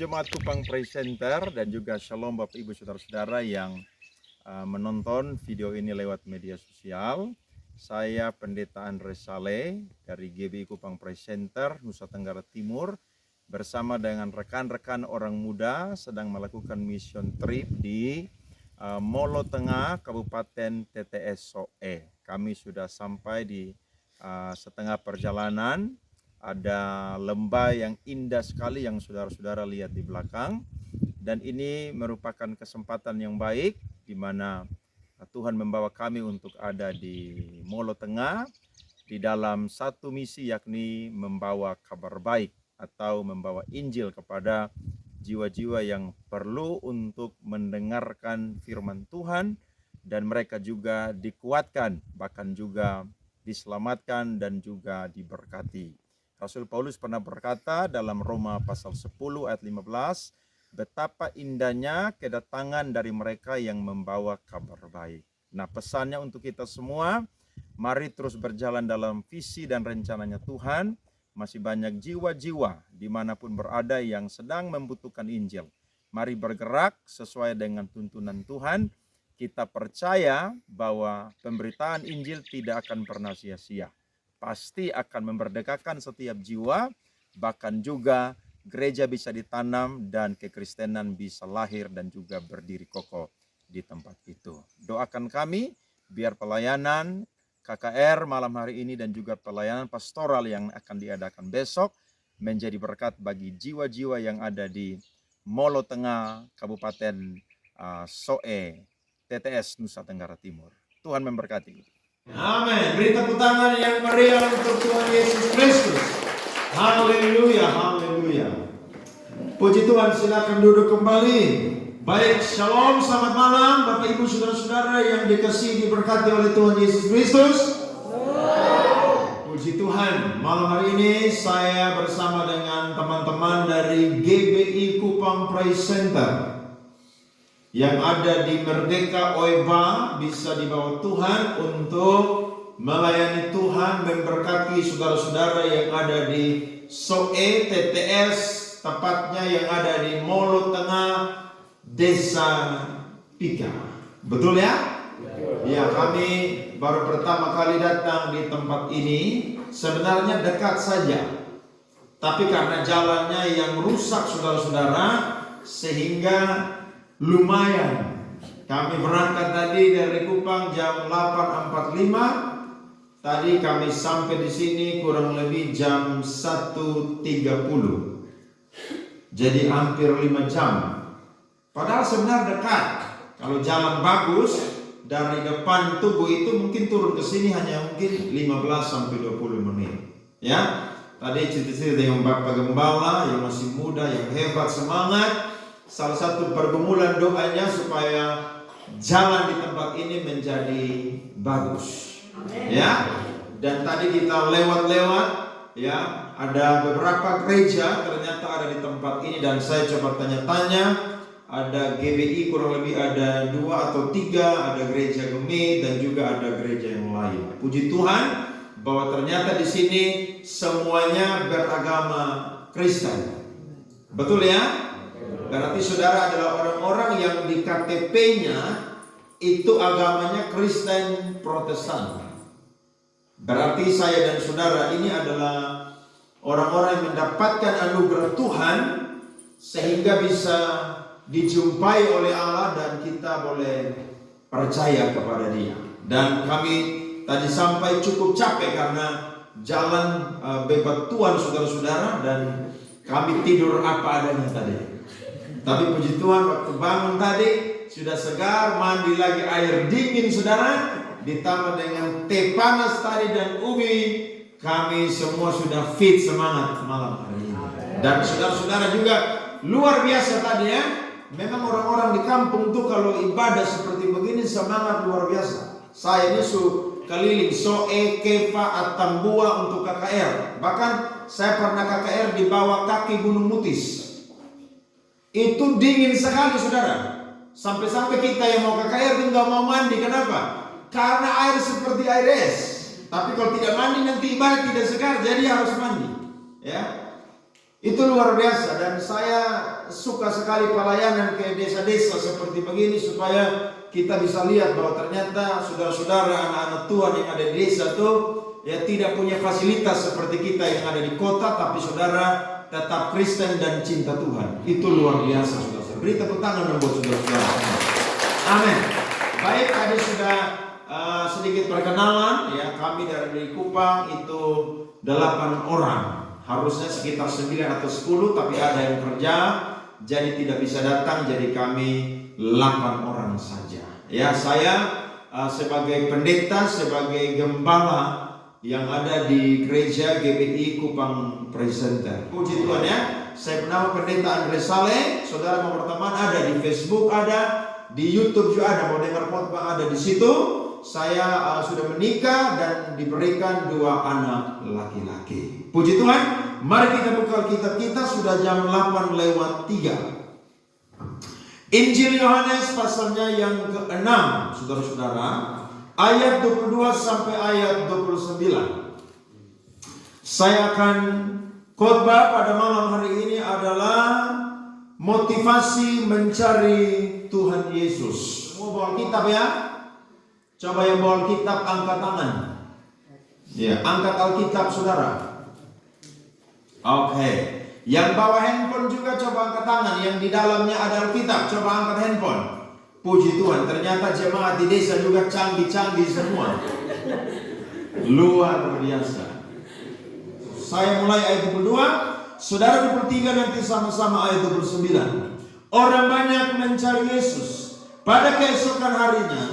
Jemaat Kupang Praise Center dan juga Shalom Bapak Ibu Saudara-saudara yang menonton video ini lewat media sosial. Saya Pendeta Andre Saleh dari GBI Kupang Praise Center, Nusa Tenggara Timur, bersama dengan rekan-rekan orang muda sedang melakukan mission trip di Molo Tengah, Kabupaten TTS Soe. Kami sudah sampai di setengah perjalanan. Ada lembah yang indah sekali yang saudara-saudara lihat di belakang. Dan ini merupakan kesempatan yang baik di mana Tuhan membawa kami untuk ada di Molo Tengah di dalam satu misi, yakni membawa kabar baik atau membawa Injil kepada jiwa-jiwa yang perlu untuk mendengarkan firman Tuhan, dan mereka juga dikuatkan, bahkan juga diselamatkan dan juga diberkati. Rasul Paulus pernah berkata dalam Roma pasal 10 ayat 15, betapa indahnya kedatangan dari mereka yang membawa kabar baik. Nah, pesannya untuk kita semua, mari terus berjalan dalam visi dan rencananya Tuhan. Masih banyak jiwa-jiwa dimanapun berada yang sedang membutuhkan Injil. Mari bergerak sesuai dengan tuntunan Tuhan. Kita percaya bahwa pemberitaan Injil tidak akan pernah sia-sia. Pasti akan memerdekakan setiap jiwa, bahkan juga gereja bisa ditanam dan kekristenan bisa lahir dan juga berdiri kokoh di tempat itu. Doakan kami biar pelayanan KKR malam hari ini dan juga pelayanan pastoral yang akan diadakan besok menjadi berkat bagi jiwa-jiwa yang ada di Molo Tengah, Kabupaten Soe, TTS, Nusa Tenggara Timur. Tuhan memberkati. Amin. Beri tepuk tangan yang meriah untuk Tuhan Yesus Kristus. Haleluya, haleluya. Puji Tuhan, silakan duduk kembali. Baik, shalom, selamat malam Bapak Ibu Saudara-saudara yang dikasihi diberkati oleh Tuhan Yesus Kristus. Puji Tuhan, malam hari ini saya bersama dengan teman-teman dari GBI Kupang Praise Center yang ada di Merdeka Oeba, bisa dibawa Tuhan untuk melayani Tuhan, memberkati saudara-saudara yang ada di Soe, TTS, tepatnya yang ada di Molo Tengah, Desa Pika. Betul ya? Ya, kami baru pertama kali datang di tempat ini. Sebenarnya dekat saja, tapi karena jalannya yang rusak saudara-saudara, sehingga lumayan. Kami berangkat tadi dari Kupang jam 8.45. Tadi kami sampai di sini kurang lebih jam 1.30. Jadi hampir 5 jam. Padahal sebenarnya dekat. Kalau jalan bagus dari depan Tugu itu mungkin turun ke sini hanya mungkin 15-20 menit. Ya. Tadi cerita-cerita dengan Bapak Gembala yang masih muda, yang hebat, semangat. Salah satu pergumulan doanya supaya jalan di tempat ini menjadi bagus. Amen. Ya. Dan tadi kita lewat-lewat, ya, ada beberapa gereja ternyata ada di tempat ini, dan saya coba tanya-tanya, ada GBI kurang lebih ada 2 atau 3, ada gereja Gemit dan juga ada gereja yang lain. Puji Tuhan bahwa ternyata di sini semuanya beragama Kristen. Betul ya? Berarti saudara adalah orang-orang yang di KTP-nya itu agamanya Kristen Protestan. Berarti saya dan saudara ini adalah orang-orang yang mendapatkan anugerah Tuhan sehingga bisa dijumpai oleh Allah dan kita boleh percaya kepada Dia. Dan kami tadi sampai cukup capek karena jalan bebatuan saudara-saudara, dan kami tidur apa adanya tadi. Tapi puji Tuhan, waktu bangun tadi sudah segar, mandi lagi air dingin saudara, ditambah dengan teh panas tadi dan ubi, kami semua sudah fit semangat malam hari ini. Dan saudara-saudara juga luar biasa tadi ya. Memang orang-orang di kampung tuh kalau ibadah seperti begini semangat luar biasa. Saya ini keliling Soe, Kepa, Atambua untuk KKR. Bahkan saya pernah KKR di bawah kaki Gunung Mutis. Itu dingin sekali saudara. Sampai-sampai kita yang mau KKR itu nggak mau mandi. Kenapa? Karena air seperti air es. Tapi kalau tidak mandi nanti ibadah tidak segar, jadi harus mandi. Ya, itu luar biasa. Dan saya suka sekali pelayanan ke desa-desa seperti begini supaya kita bisa lihat bahwa ternyata saudara-saudara anak-anak Tuhan yang ada di desa tuh ya tidak punya fasilitas seperti kita yang ada di kota, tapi saudara tetap Kristen dan cinta Tuhan. Itu luar biasa, saudara. Beri tepuk tangan buat saudara-saudara. Amin. Baik, tadi sudah sedikit perkenalan ya. Kami dari Kupang itu 8 orang. Harusnya sekitar 9 atau 10, tapi ada yang kerja jadi tidak bisa datang, jadi kami 8 orang saja. Ya, saya sebagai pendeta, sebagai gembala yang ada di gereja GBI Kupang Presenter. Puji Tuhan ya. Saya bernama Pendeta Andres Saleh. Saudara mau berteman, ada di Facebook, ada di YouTube juga ada. Mau dengar khotbah ada di situ. Saya sudah menikah dan diberikan 2 anak laki-laki. Puji Tuhan. Mari kita buka Alkitab kita, sudah jam 8:03. Injil Yohanes pasalnya yang ke-6, saudara-saudara, ayat 22 sampai ayat 29. Saya akan khotbah pada malam hari ini adalah motivasi mencari Tuhan Yesus. Mau bawa Alkitab ya? Coba yang bawa Alkitab angkat tangan. Ya, angkat Alkitab saudara. Oke. Yang bawa handphone juga coba angkat tangan. Yang di dalamnya ada Alkitab, coba angkat handphone. Puji Tuhan, ternyata jemaat di desa juga canggih-canggih semua. Luar biasa. Saya mulai ayat 22, saudara 23 nanti sama-sama ayat 29. Orang banyak mencari Yesus. Pada keesokan harinya,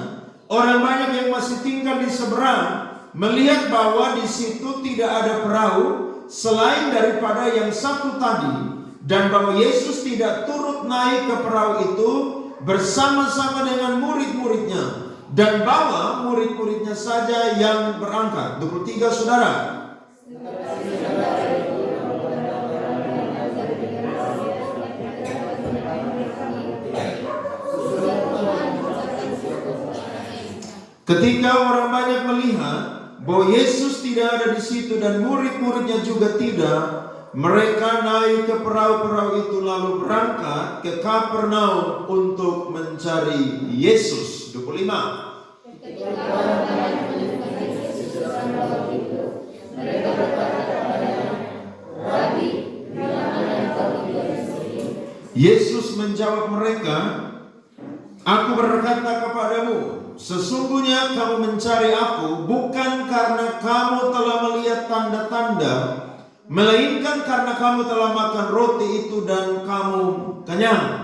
orang banyak yang masih tinggal di seberang melihat bahwa di situ tidak ada perahu selain daripada yang satu tadi, dan bahwa Yesus tidak turut naik ke perahu itu bersama-sama dengan murid-muridnya, dan bahwa murid-muridnya saja yang berangkat. 23 saudara. Ketika orang banyak melihat bahwa Yesus tidak ada di situ dan murid-muridnya juga tidak, mereka naik ke perahu-perahu itu lalu berangkat ke Kapernaum untuk mencari Yesus. 25. Yesus menjawab mereka, "Aku berkata kepadamu, sesungguhnya kamu mencari aku bukan karena kamu telah melihat tanda-tanda, melainkan karena kamu telah makan roti itu dan kamu kenyang."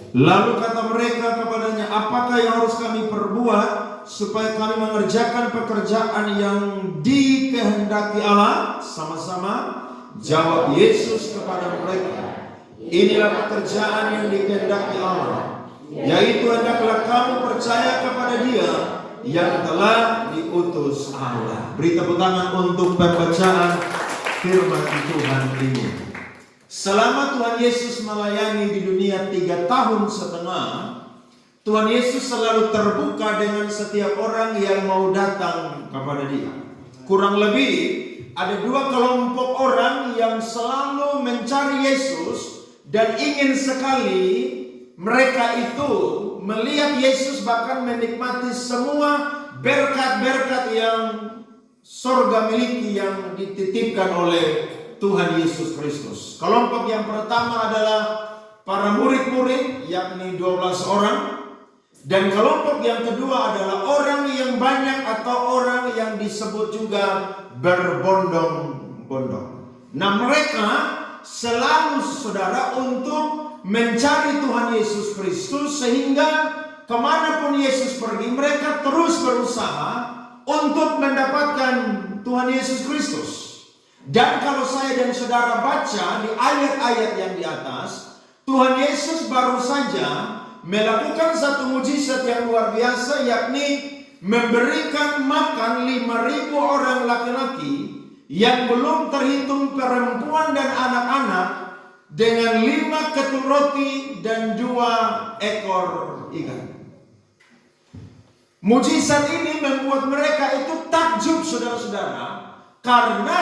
Lalu kata mereka kepadanya, "Apakah yang harus kami perbuat supaya kami mengerjakan pekerjaan yang dikehendaki Allah?" Sama-sama jawab Yesus kepada mereka, "Inilah pekerjaan yang dikehendaki Allah, yaitu hendaklah kamu percaya kepada Dia yang telah diutus Allah." Beri tepuk tangan untuk pembacaan firman Tuhan ini. Selama Tuhan Yesus melayani di dunia 3,5 tahun, Tuhan Yesus selalu terbuka dengan setiap orang yang mau datang kepada Dia. Kurang lebih ada 2 kelompok orang yang selalu mencari Yesus dan ingin sekali mereka itu melihat Yesus, bahkan menikmati semua berkat-berkat yang sorga miliki yang dititipkan oleh Tuhan Yesus Kristus. Kelompok yang pertama adalah para murid-murid, yakni 12 orang. Dan kelompok yang kedua adalah orang yang banyak atau orang yang disebut juga berbondong-bondong. Nah, mereka selalu saudara untuk mencari Tuhan Yesus Kristus, sehingga kemanapun Yesus pergi mereka terus berusaha untuk mendapatkan Tuhan Yesus Kristus. Dan kalau saya dan saudara baca di ayat-ayat yang di atas, Tuhan Yesus baru saja melakukan satu mujizat yang luar biasa, yakni memberikan makan 5.000 orang laki-laki yang belum terhitung perempuan dan anak-anak dengan 5 ketul roti dan 2 ekor ikan. Mujizat ini membuat mereka itu takjub, saudara-saudara, karena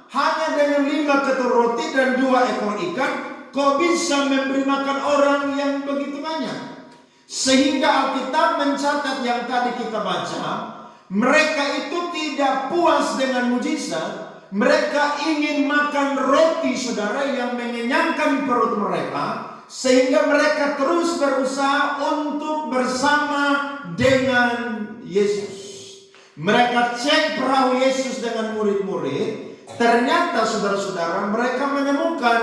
hanya dengan 5 ketul roti dan 2 ekor ikan kau bisa memberi makan orang yang begitu banyak. Sehingga Alkitab mencatat yang tadi kita baca, mereka itu tidak puas dengan mujizat. Mereka ingin makan roti, saudara, yang mengenyangkan perut mereka. Sehingga mereka terus berusaha untuk bersama dengan Yesus. Mereka cek perahu Yesus dengan murid-murid. Ternyata saudara-saudara, mereka menemukan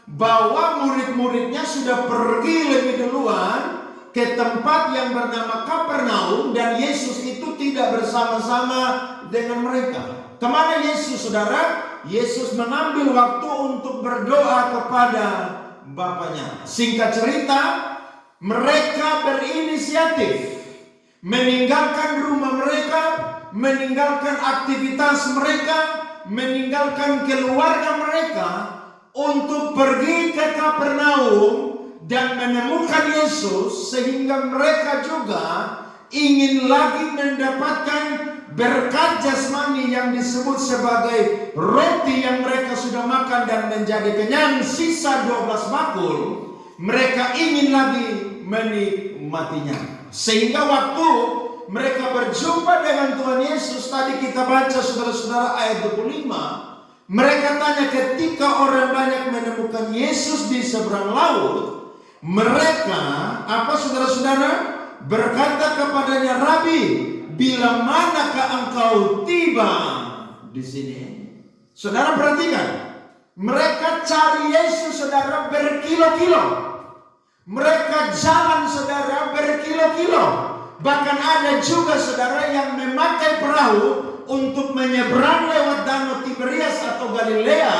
bahwa murid-muridnya sudah pergi lebih duluan ke tempat yang bernama Kapernaum, dan Yesus itu tidak bersama-sama dengan mereka. Kemana Yesus, saudara? Yesus mengambil waktu untuk berdoa kepada Bapaknya. Singkat cerita, mereka berinisiatif meninggalkan rumah mereka, meninggalkan aktivitas mereka, meninggalkan keluarga mereka untuk pergi ke Kapernaum dan menemukan Yesus, sehingga mereka juga ingin lagi mendapatkan berkat jasmani yang disebut sebagai roti yang mereka sudah makan dan menjadi kenyang sisa 12 bakul. Mereka ingin lagi menikmatinya. Sehingga waktu mereka berjumpa dengan Tuhan Yesus, tadi kita baca saudara-saudara ayat 25, mereka tanya ketika orang banyak menemukan Yesus di seberang laut, mereka apa saudara-saudara? Berkata kepadanya, Rabi, bila manakah engkau tiba di sini? Saudara perhatikan, mereka cari Yesus, saudara, berkilo-kilo. Mereka jalan, saudara, berkilo-kilo. Bahkan ada juga, saudara, yang memakai perahu untuk menyeberang lewat Danau Tiberias atau Galilea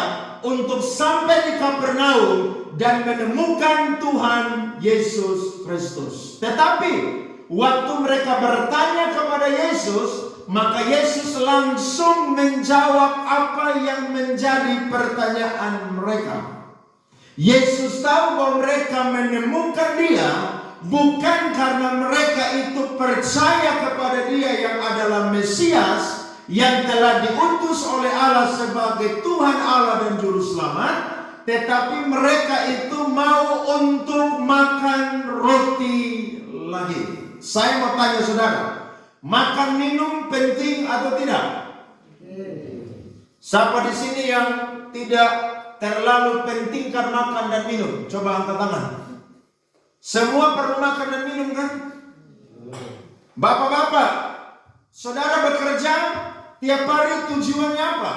untuk sampai di Kapernaum dan menemukan Tuhan Yesus Kristus. Tetapi waktu mereka bertanya kepada Yesus, maka Yesus langsung menjawab apa yang menjadi pertanyaan mereka. Yesus tahu bahwa mereka menemukan Dia bukan karena mereka itu percaya kepada Dia yang adalah Mesias, yang telah diutus oleh Allah sebagai Tuhan Allah dan Juru Selamat, tetapi mereka itu mau untuk makan roti lagi. Saya mau tanya saudara, makan minum penting atau tidak? Siapa di sini yang tidak terlalu pentingkan makan dan minum? Coba angkat tangan. Semua perlu makan dan minum kan? Bapak-bapak, saudara bekerja tiap hari tujuannya apa?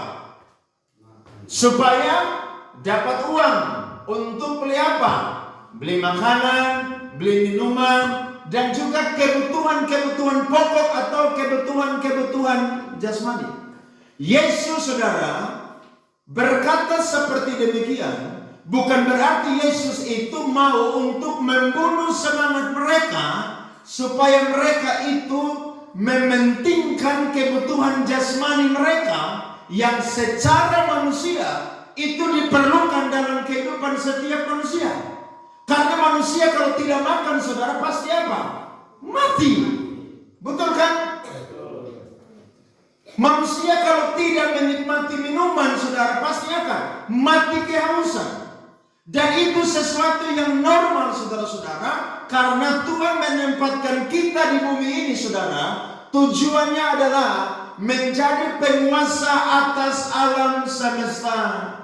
Supaya dapat uang untuk beli apa? Beli makanan, beli minuman, dan juga kebutuhan-kebutuhan pokok atau kebutuhan-kebutuhan jasmani. Yesus, saudara, berkata seperti demikian, bukan berarti Yesus itu mau untuk membunuh semangat mereka supaya mereka itu mementingkan kebutuhan jasmani mereka yang secara manusia itu diperlukan dalam kehidupan setiap manusia. Karena manusia kalau tidak makan, saudara, pasti apa? Mati. Betul kan? Manusia kalau tidak menikmati minuman, saudara, pasti akan mati kehausan. Dan itu sesuatu yang normal, saudara-saudara, karena Tuhan menempatkan kita di bumi ini, saudara. Tujuannya adalah menjadi penguasa atas alam semesta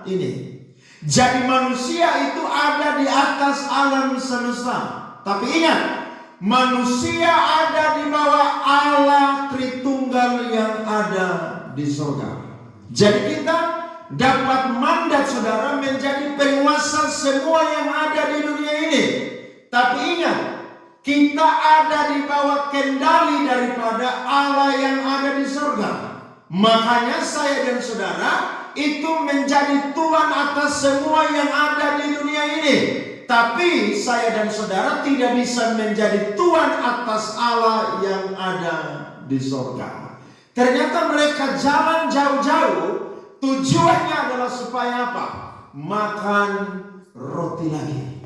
ini. Jadi manusia itu ada di atas alam semesta. Tapi ingat, manusia ada di bawah Allah Tritunggal yang ada di surga. Jadi kita dapat mandat, saudara, menjadi penguasa semua yang ada di dunia ini. Tapi ingat, kita ada di bawah kendali daripada Allah yang ada di surga. Makanya saya dan saudara itu menjadi Tuhan atas semua yang ada di dunia ini. Tapi saya dan saudara tidak bisa menjadi Tuhan atas Allah yang ada di surga. Ternyata mereka jalan jauh-jauh Tujuannya adalah supaya apa? Makan roti lagi.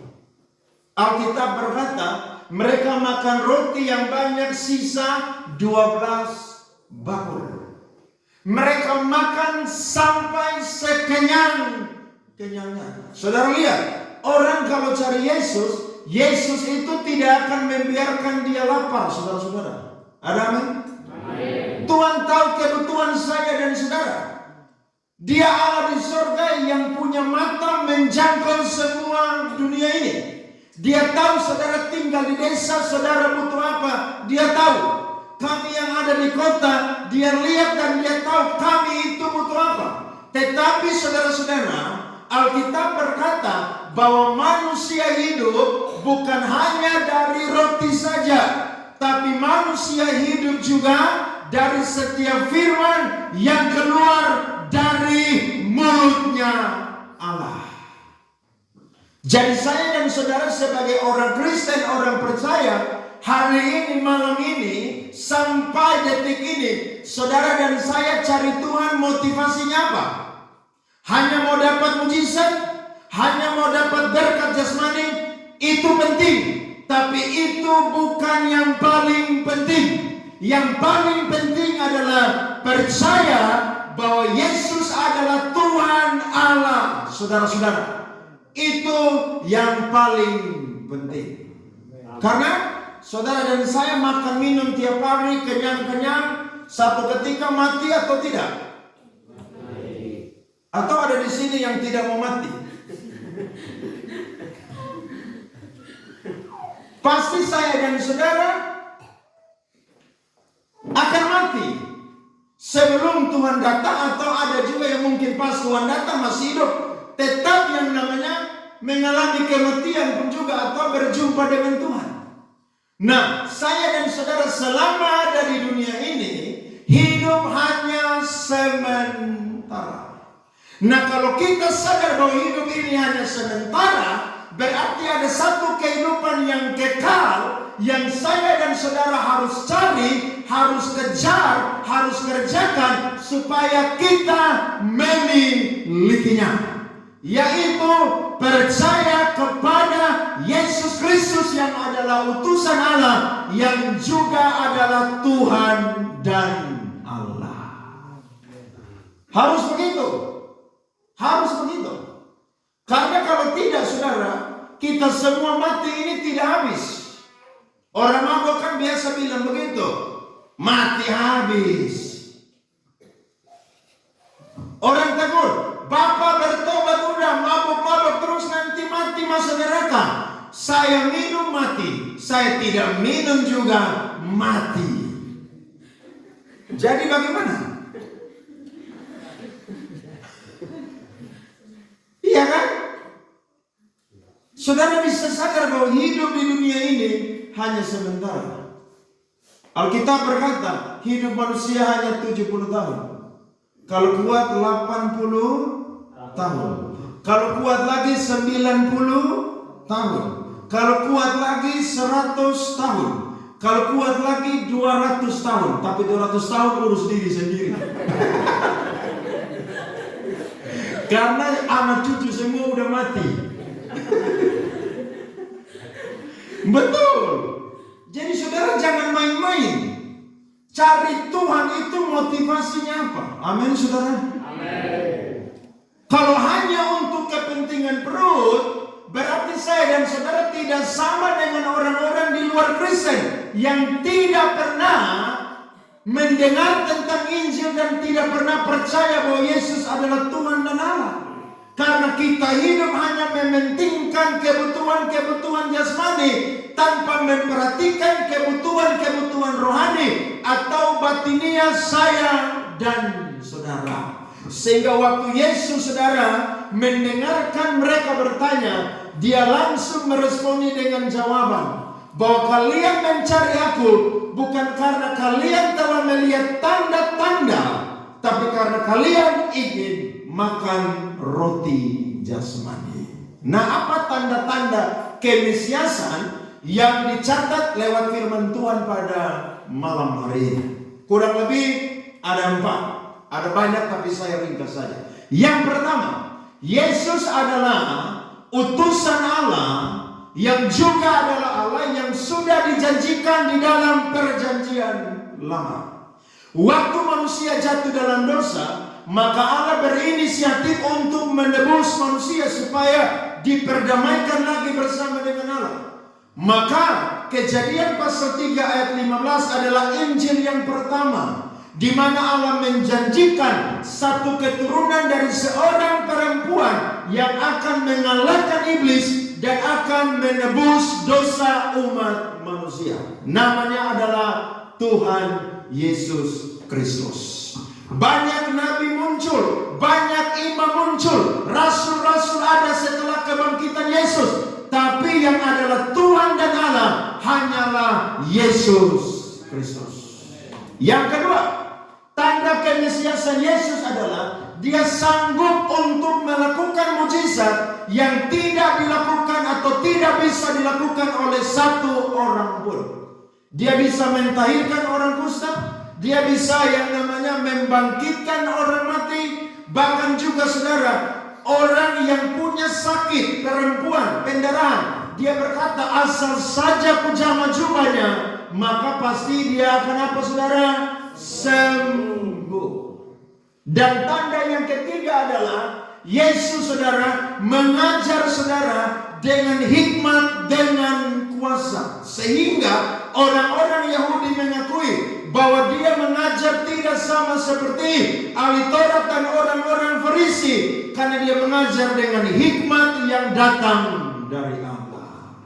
Alkitab berkata, mereka makan roti yang banyak, sisa 12 bakul. Mereka makan sampai sekenyang-kenyangnya. Saudara lihat, orang kalau cari Yesus, Yesus itu tidak akan membiarkan dia lapar, saudara-saudara. Ada amin? Tuhan tahu kebutuhan saya dan saudara. Dia Allah di surga yang punya mata menjangkau semua dunia ini. Dia tahu saudara tinggal di desa, saudara butuh apa. Dia tahu. Kami yang ada di kota, dia lihat dan dia tahu kami itu butuh apa. Tetapi saudara-saudara, Alkitab berkata bahwa manusia hidup bukan hanya dari roti saja, tapi manusia hidup juga dari setiap firman yang keluar dari mulutnya Allah. Jadi saya dan saudara sebagai orang Kristen, orang percaya, hari ini, malam ini, sampai detik ini, saudara dan saya cari Tuhan, motivasinya apa? Hanya mau dapat mujizat, hanya mau dapat berkat jasmani, itu penting. Tapi itu bukan yang paling penting. Yang paling penting adalah percaya bahwa Yesus adalah Tuhan Allah. Saudara-saudara, itu yang paling penting. Karena saudara dan saya makan minum tiap hari kenyang-kenyang, satu ketika mati atau tidak? Atau ada di sini yang tidak mau mati? Pasti saya dan saudara akan mati sebelum Tuhan datang, atau ada juga yang mungkin pas Tuhan datang masih hidup, tetap yang namanya mengalami kematian pun juga, atau berjumpa dengan Tuhan. Nah, saya dan saudara selama ada di dunia ini hidup hanya sementara. Nah, kalau kita sadar bahwa hidup ini hanya sementara, berarti ada satu kehidupan yang kekal yang saya dan saudara harus cari, harus kejar, harus kerjakan supaya kita memilikinya. Yaitu percaya kepada Yesus Kristus yang adalah utusan Allah, yang juga adalah Tuhan dan Allah. Harus begitu. Harus begitu. Karena kalau tidak, saudara, kita semua mati ini tidak habis. Orang mabuk kan biasa bilang begitu, mati habis. Orang tegur, Bapak bertobat udah, mabuk-mabuk terus nanti mati masuk neraka. Saya minum mati, saya tidak minum juga mati. Jadi bagaimana? Iya kan? Saudara bisa sadar bahwa hidup di dunia ini hanya sementara. Alkitab berkata, hidup manusia hanya 70 tahun. Kalau kuat 80 tahun. Kalau kuat lagi 90 tahun. Kalau kuat lagi 100 tahun. Kalau kuat lagi 200 tahun. Tapi 200 tahun urus diri sendiri. Karena anak cucu semua udah mati. Betul. Jadi saudara jangan main-main. Cari Tuhan itu motivasinya apa? Amin saudara. Amin. Kalau hanya untuk kepentingan perut, berarti saya dan saudara tidak sama dengan orang-orang di luar Kristen yang tidak pernah mendengar tentang Injil dan tidak pernah percaya bahwa Yesus adalah Tuhan dan Allah. Karena kita hidup hanya mementingkan kebutuhan-kebutuhan jasmani tanpa memperhatikan kebutuhan-kebutuhan rohani atau batinia saya dan saudara. Sehingga waktu Yesus saudara mendengarkan mereka bertanya, dia langsung meresponi dengan jawaban bahwa kalian mencari aku bukan karena kalian telah melihat tanda-tanda, tapi karena kalian ingin makan roti jasmani. Nah, apa tanda-tanda kemesiasan yang dicatat lewat firman Tuhan pada malam hari ini? Kurang lebih ada 4. Ada banyak tapi saya ringkas saja. Yang pertama, Yesus adalah utusan Allah yang juga adalah Allah yang sudah dijanjikan di dalam perjanjian lama. Waktu manusia jatuh dalam dosa, maka Allah berinisiatif untuk menebus manusia supaya diperdamaikan lagi bersama dengan Allah. Maka Kejadian pasal 3 ayat 15 adalah Injil yang pertama, di mana Allah menjanjikan satu keturunan dari seorang perempuan yang akan mengalahkan iblis dan akan menebus dosa umat manusia. Namanya adalah Tuhan Yesus Kristus. Banyak nabi muncul, banyak imam muncul, rasul-rasul ada setelah kebangkitan Yesus. Tapi yang adalah Tuhan dan Allah hanyalah Yesus Kristus. Yang kedua, tanda kemesiasan Yesus adalah Dia sanggup untuk melakukan mujizat yang tidak dilakukan atau tidak bisa dilakukan oleh satu orang pun. Dia bisa mentahirkan orang kusta, Dia bisa yang namanya membangkitkan orang mati, bahkan juga saudara, orang yang punya sakit, perempuan, pendarahan, dia berkata, asal saja kujamah jubahnya, maka pasti dia akan apa saudara? Sembuh. Dan tanda yang ketiga adalah Yesus saudara mengajar saudara dengan hikmat, dengan kuasa, sehingga orang-orang Yahudi mengakui bahwa Dia mengajar tidak sama seperti ahli Taurat dan orang-orang Farisi, karena Dia mengajar dengan hikmat yang datang dari Allah.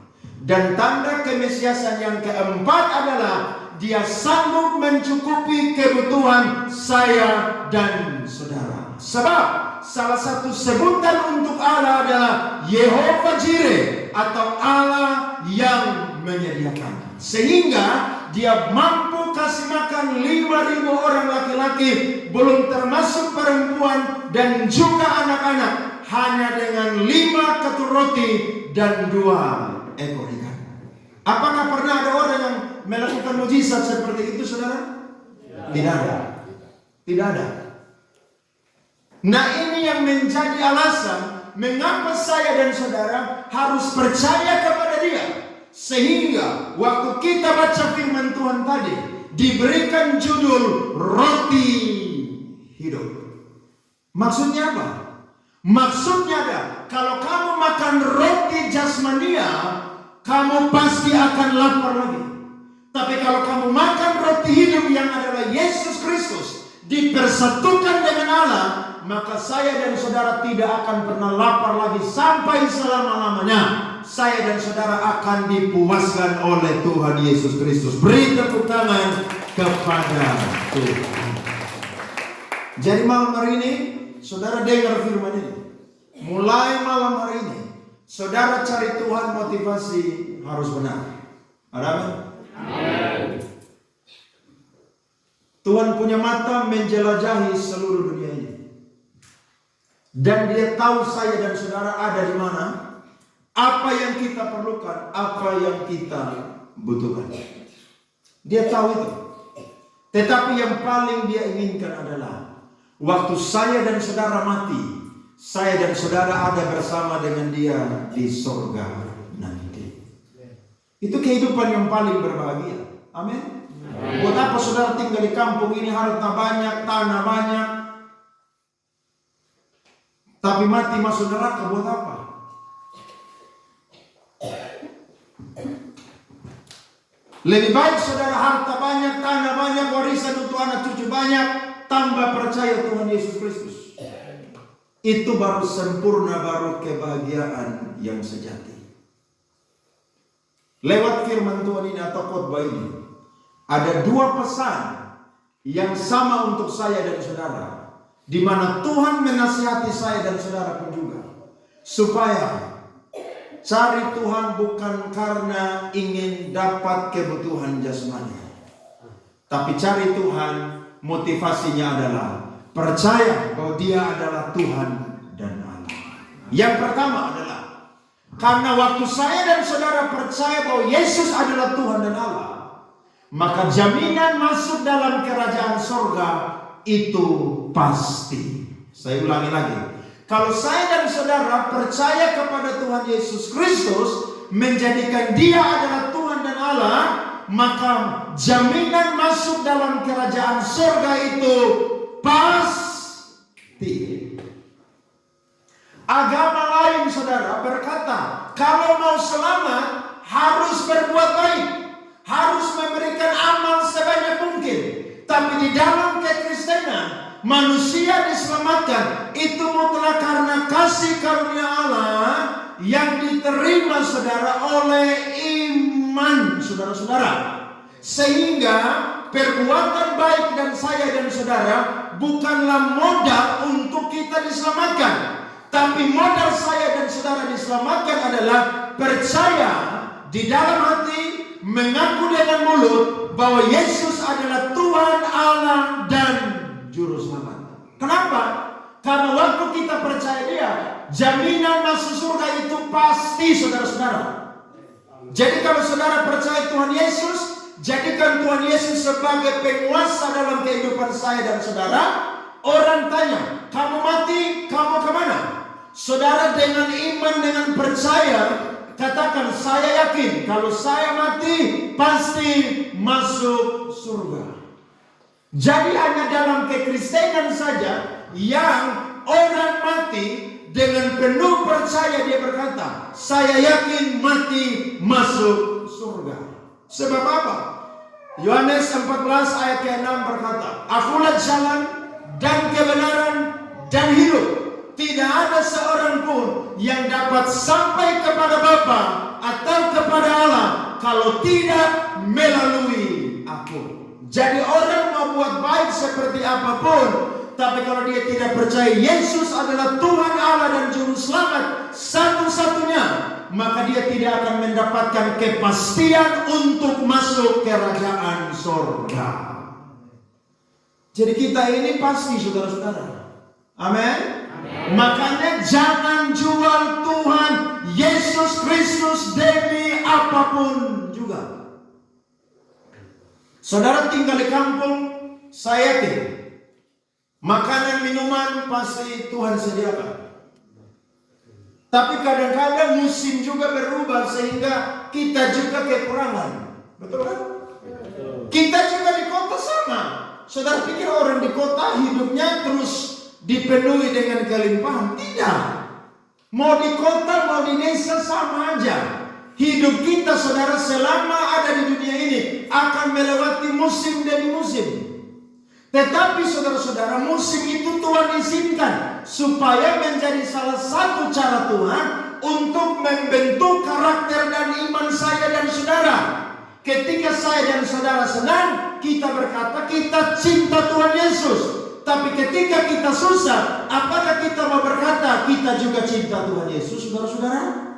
Dan tanda kemesiasan yang keempat adalah Dia sanggup mencukupi kebutuhan saya dan saudara. Sebab salah satu sebutan untuk Allah adalah Yehova Jireh, atau Allah yang menyediakan. Sehingga Dia mampu kasih makan 5.000 orang laki-laki, belum termasuk perempuan dan juga anak-anak, hanya dengan 5 ketur roti dan 2 ekor ikan. Apakah pernah ada orang yang melakukan mujizat seperti itu, saudara? Tidak ada. Tidak ada. Nah, ini yang menjadi alasan mengapa saya dan saudara harus percaya kepada Dia. Sehingga waktu kita baca firman Tuhan tadi, diberikan judul roti hidup. Maksudnya apa? Maksudnya ada, kalau kamu makan roti jasmania, kamu pasti akan lapar lagi. Tapi kalau kamu makan roti hidup yang adalah Yesus Kristus, dipersatukan dengan Allah, maka saya dan saudara tidak akan pernah lapar lagi sampai selama-lamanya. Saya dan saudara akan dipuaskan oleh Tuhan Yesus Kristus. Beri tepuk tangan kepada Tuhan. Jadi malam hari ini, saudara dengar firman ini. Mulai malam hari ini, saudara cari Tuhan, motivasi harus benar. Amin. Tuhan punya mata menjelajahi seluruh dunia ini. Dan Dia tahu saya dan saudara ada di mana, apa yang kita perlukan, apa yang kita butuhkan. Dia tahu itu. Tetapi yang paling Dia inginkan adalah waktu saya dan saudara mati, saya dan saudara ada bersama dengan Dia di surga nanti. Itu kehidupan yang paling berbahagia. Amin. Buat apa saudara tinggal di kampung ini, harta banyak, tanah banyak, tapi mati masuk neraka, buat apa? Lebih baik saudara harta banyak, tanah banyak, warisan untuk anak cucu banyak, tambah percaya Tuhan Yesus Kristus. Itu baru sempurna, baru kebahagiaan yang sejati. Lewat firman Tuhan ini atau khotbah ini, ada 2 pesan yang sama untuk saya dan saudara, di mana Tuhan menasihati saya dan saudara pun juga, supaya cari Tuhan bukan karena ingin dapat kebutuhan jasmani, tapi cari Tuhan motivasinya adalah percaya bahwa Dia adalah Tuhan dan Allah. Yang pertama adalah karena waktu saya dan saudara percaya bahwa Yesus adalah Tuhan dan Allah, maka jaminan masuk dalam kerajaan surga itu pasti. Saya ulangi lagi. Kalau saya dan saudara percaya kepada Tuhan Yesus Kristus, menjadikan Dia adalah Tuhan dan Allah, maka jaminan masuk dalam kerajaan surga itu pasti. Agama lain, saudara, berkata kalau mau selamat harus berbuat baik, harus memberikan amal sebanyak mungkin. Tapi di dalam kekristenan, manusia diselamatkan itu mutlak karena kasih karunia Allah yang diterima, saudara, oleh iman, saudara-saudara. Sehingga perbuatan baik dan saya dan saudara bukanlah modal untuk kita diselamatkan. Tapi modal saya dan saudara diselamatkan adalah percaya di dalam hati, mengaku dengan mulut bahwa Yesus adalah Tuhan Allah dan Juru Selamat. Kenapa? Karena waktu kita percaya Dia, jaminan masuk surga itu pasti, saudara-saudara. Jadi kalau saudara percaya Tuhan Yesus, jadikan Tuhan Yesus sebagai penguasa dalam kehidupan saya dan saudara. Orang tanya, kamu mati, kamu kemana? Saudara dengan iman, dengan percaya, katakan, saya yakin kalau saya mati pasti masuk surga. Jadi hanya dalam kekristenan saja yang orang mati dengan penuh percaya dia berkata, saya yakin mati masuk surga. Sebab apa? Yohanes 14 ayat ke-6 berkata, akulah jalan dan kebenaran dan hidup. Tidak ada seorang pun yang dapat sampai kepada Bapa atau kepada Allah kalau tidak melalui aku. Jadi orang mau buat baik seperti apapun, tapi kalau dia tidak percaya Yesus adalah Tuhan Allah dan Juru Selamat satu-satunya, maka dia tidak akan mendapatkan kepastian untuk masuk kerajaan surga. Jadi kita ini pasti, saudara-saudara. Amin. Makanya jangan jual Tuhan Yesus Kristus demi apapun juga. Saudara tinggal di kampung, saya yakin makanan minuman pasti Tuhan sediakan. Tapi kadang-kadang musim juga berubah sehingga kita juga kekurangan. Betul kan? Kita juga di kota sama. Saudara pikir orang di kota hidupnya terus dipenuhi dengan kelimpahan? Tidak. Mau di kota, mau di desa sama aja. Hidup kita, saudara, selama ada di dunia ini akan melewati musim demi musim. Tetapi saudara-saudara, musim itu Tuhan izinkan supaya menjadi salah satu cara Tuhan untuk membentuk karakter dan iman saya dan saudara. Ketika saya dan saudara senang, kita berkata kita cinta Tuhan Yesus. Tapi ketika kita susah, apakah kita mau berkata kita juga cinta Tuhan Yesus, saudara-saudara?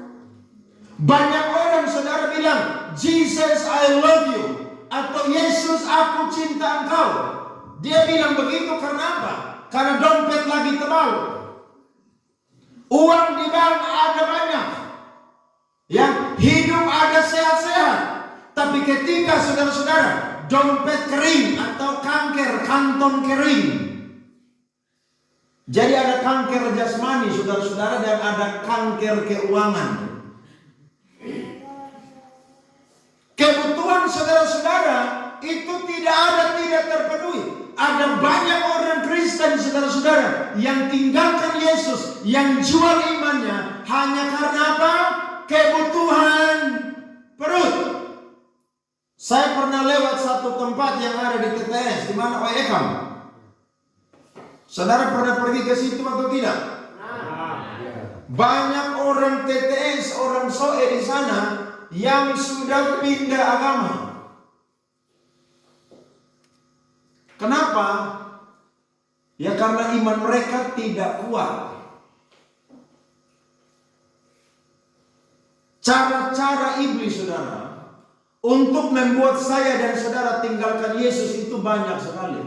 Banyak orang, saudara, bilang Jesus I love you, atau Yesus aku cinta engkau. Dia bilang begitu karena apa? Karena dompet lagi tebal, uang di bank ada banyak, ya, hidup ada sehat-sehat. Tapi ketika saudara-saudara dompet kering atau kanker, kantong kering. Jadi ada kanker jasmani, saudara-saudara, dan ada kanker keuangan. Kebutuhan saudara-saudara itu tidak terpenuhi. Ada banyak orang Kristen, saudara-saudara, yang tinggalkan Yesus, yang jual imannya hanya karena apa? Kebutuhan perut. Saya pernah lewat satu tempat yang ada di TTS, di mana Oekam. Saudara pernah pergi ke situ atau tidak? Banyak orang TTS, orang Soe di sana yang sudah pindah agama. Kenapa? Ya karena iman mereka tidak kuat. Cara-cara iblis, saudara, untuk membuat saya dan saudara tinggalkan Yesus itu banyak sekali.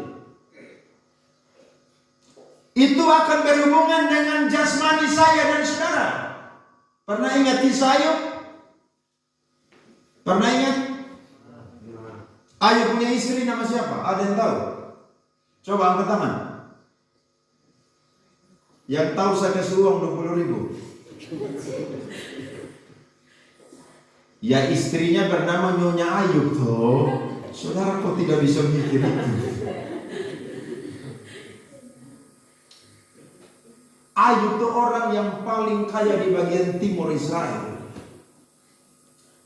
Itu akan berhubungan dengan jasmani saya dan saudara. Pernah ingat kisah Ayub? Pernah ingat? Ayub punya istri nama siapa? Ada yang tahu? Coba angkat tangan. Yang tahu saya kasih uang 20.000. Ya istrinya bernama Nyonya Ayub tuh. Saudara kok tidak bisa mikir itu? Ayub itu orang yang paling kaya di bagian timur Israel.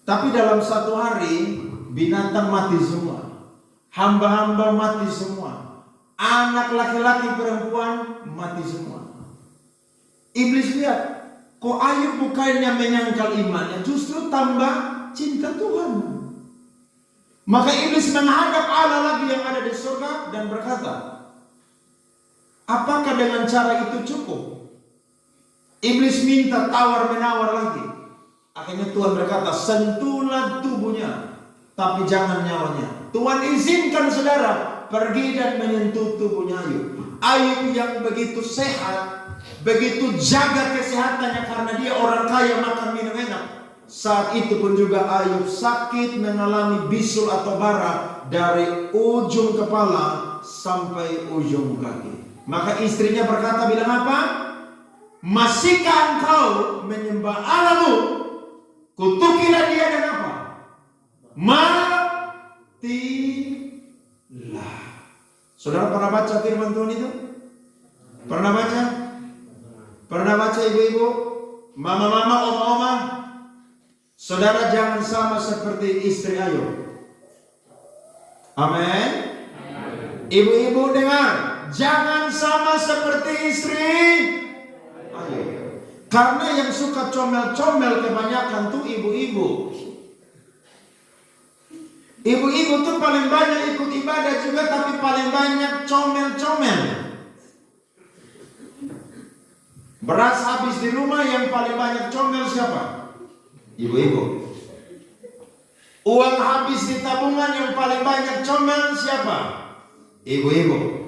Tapi dalam satu hari binatang mati semua, hamba-hamba mati semua, anak laki-laki perempuan mati semua. Iblis lihat, kok Ayub bukannya menyangkal imannya, justru tambah cinta Tuhan. Maka iblis menghadap Allah lagi yang ada di surga dan berkata, apakah dengan cara itu cukup? Iblis minta tawar-menawar lagi. Akhirnya Tuhan berkata, sentuhlah tubuhnya, tapi jangan nyawanya. Tuhan izinkan saudara pergi dan menyentuh tubuhnya Ayub. Ayub yang begitu sehat, begitu jaga kesehatannya karena dia orang kaya makan minum enak. Saat itu pun juga Ayub sakit, mengalami bisul atau bara dari ujung kepala sampai ujung kaki. Maka istrinya berkata, bilang apa? Masihkah engkau menyembah Allahmu? Kutukilah dia dan apa? Matilah. Saudara pernah baca firman Tuhan itu? Pernah baca? Pernah baca ibu-ibu? Mama-mama, oma-oma? Saudara jangan sama seperti istri Ayub. Amin. Ibu-ibu dengar, jangan sama seperti istri Ayub. Karena yang suka comel-comel kebanyakan tuh ibu-ibu. Ibu-ibu tuh paling banyak ikut ibadah juga, tapi paling banyak comel-comel. Beras habis di rumah, yang paling banyak comel siapa? Ibu-ibu. Uang habis di tabungan, yang paling banyak comel siapa? Ibu-ibu.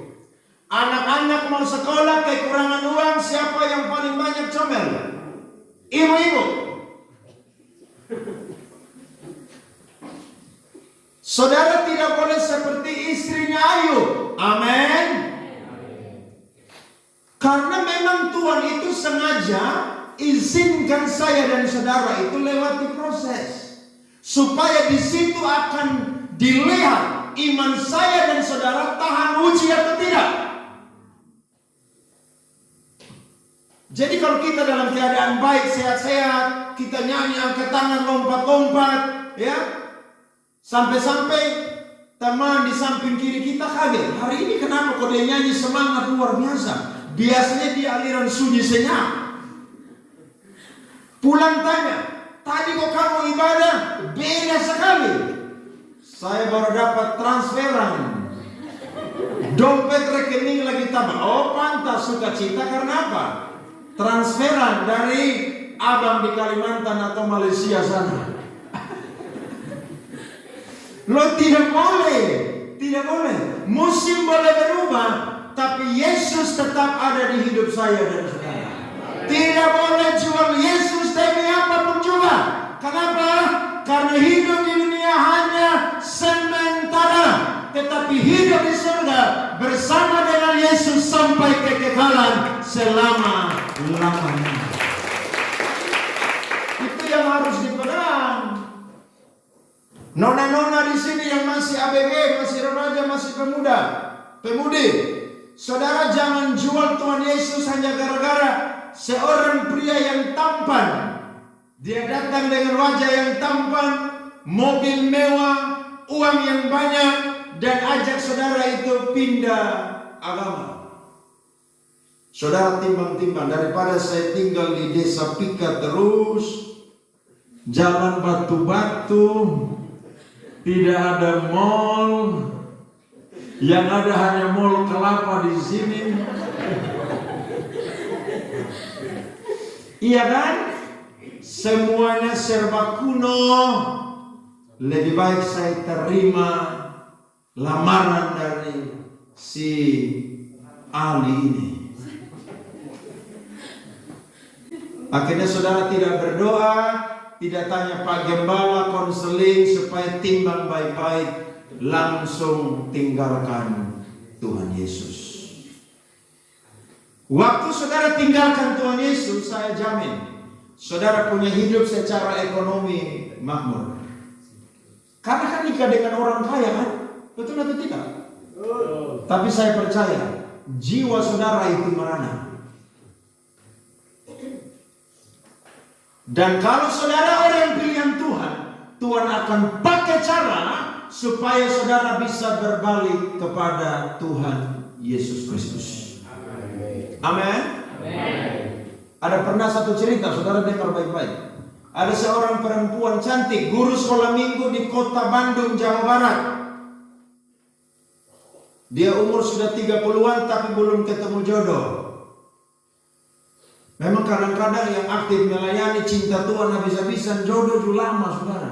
Anak-anak mau sekolah kekurangan uang, siapa yang paling banyak comel? Ibu-ibu. Saudara tidak boleh seperti istrinya Ayub. Amin. Karena memang Tuhan itu sengaja izinkan saya dan saudara itu lewati proses, supaya di situ akan dilihat iman saya dan saudara tahan uji atau tidak. Jadi kalau kita dalam keadaan baik, sehat-sehat, kita nyanyi, angkat tangan, lompat-lompat, ya, sampai-sampai teman di samping kiri kita kaget. Hari ini kenapa kok dia nyanyi semangat luar biasa? Biasanya dia aliran sunyi senyap. Pulang tanya, tadi kok kamu ibadah? Beda sekali. Saya baru dapat transferan, dompet rekening lagi tambah. Oh pantas sukacita karena apa? Transferan dari abang di Kalimantan atau Malaysia sana. Lo tidak boleh, tidak boleh. Musim boleh berubah, tapi Yesus tetap ada di hidup saya dan saudara. Tidak boleh jual Yesus demi apapun juga. Kenapa? Karena hidup di dunia hanya sementara, tetapi hidup di surga bersama dengan Yesus sampai kekekalan selama-lamanya. Itu yang harus dipegang. Nona-nona di sini yang masih ABG, masih remaja, masih pemuda, pemudi, saudara jangan jual Tuhan Yesus hanya gara-gara seorang pria yang tampan. Dia datang dengan wajah yang tampan, mobil mewah, uang yang banyak, dan ajak saudara itu pindah agama. Saudara timbang-timbang, daripada saya tinggal di desa Pika terus, jalan batu-batu, tidak ada mall, yang ada hanya mall kelapa di sini. Iya kan? Semuanya serba kuno. Lebih baik saya terima lamaran dari si Ali ini. Akhirnya saudara tidak berdoa, tidak tanya Pak Gembala konseling supaya timbang baik-baik, langsung tinggalkan Tuhan Yesus. Waktu saudara tinggalkan Tuhan Yesus, saya jamin saudara punya hidup secara ekonomi makmur. Karena kan nikah dengan orang kaya kan? Betul atau tidak? Tapi saya percaya jiwa saudara itu merana. Dan kalau saudara orang pilihan Tuhan, Tuhan akan pakai cara supaya saudara bisa berbalik kepada Tuhan Yesus Kristus. Amin. Ada pernah satu cerita, saudara dengar baik-baik. Ada seorang perempuan cantik, guru sekolah minggu di kota Bandung, Jawa Barat. Dia umur sudah 30-an tapi belum ketemu jodoh. Memang kadang-kadang yang aktif melayani cinta Tuhan habis-habisan, jodoh juga lama, saudara.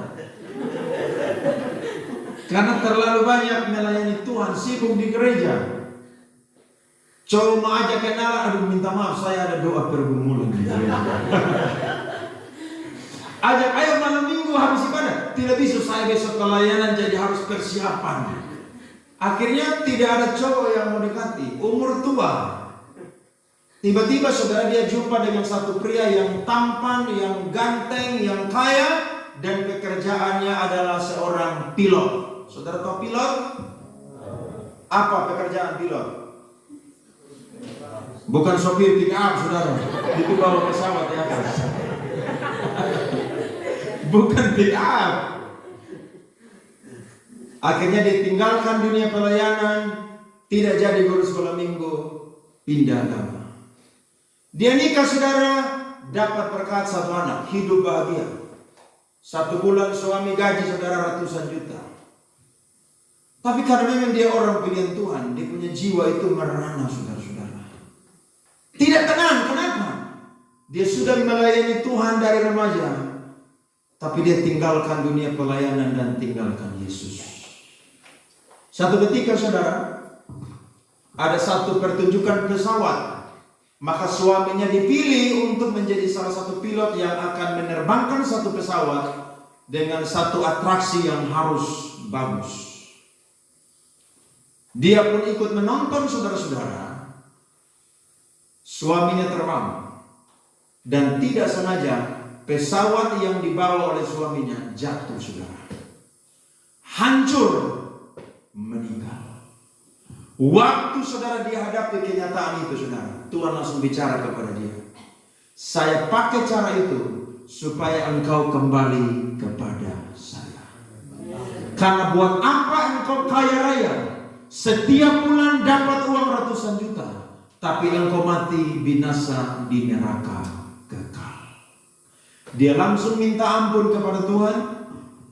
Karena terlalu banyak melayani Tuhan, sibuk di gereja. Cowok mau ajak kenalan, aduh minta maaf saya ada doa pergumulan di gereja. Ajak ayo malam minggu habis ibadah, tidak bisa, saya besok pelayanan jadi harus persiapan. Akhirnya tidak ada cowok yang mau dekati, umur tua. Tiba-tiba saudara dia jumpa dengan satu pria yang tampan, yang ganteng, yang kaya, dan pekerjaannya adalah seorang pilot. Saudara tahu pilot? Apa pekerjaan pilot? Bukan sopir pick up, saudara. Itu bawa pesawat di atas. Bukan pick up. Akhirnya ditinggalkan dunia pelayanan, tidak jadi guru sekolah minggu, pindah agama. Dia nikah, saudara, dapat berkat satu anak, hidup bahagia. 1 bulan suami gaji saudara ratusan juta. Tapi karena memang dia orang pilihan Tuhan, dia punya jiwa itu merana, saudara-saudara. Tidak tenang, kenapa? Dia sudah melayani Tuhan dari remaja, tapi dia tinggalkan dunia pelayanan dan tinggalkan Yesus. Satu ketika, saudara, ada satu pertunjukan pesawat. Maka suaminya dipilih untuk menjadi salah satu pilot yang akan menerbangkan satu pesawat dengan satu atraksi yang harus bagus. Dia pun ikut menonton, saudara-saudara. Suaminya terbang dan tidak sengaja pesawat yang dibawa oleh suaminya jatuh, saudara. Hancur, meninggal. Waktu saudara dihadapi kenyataan itu, saudara, Tuhan langsung bicara kepada dia. Saya pakai cara itu supaya engkau kembali kepada saya. Karena buat apa engkau kaya raya, setiap bulan dapat uang ratusan juta, tapi engkau mati binasa di neraka kekal. Dia langsung minta ampun kepada Tuhan.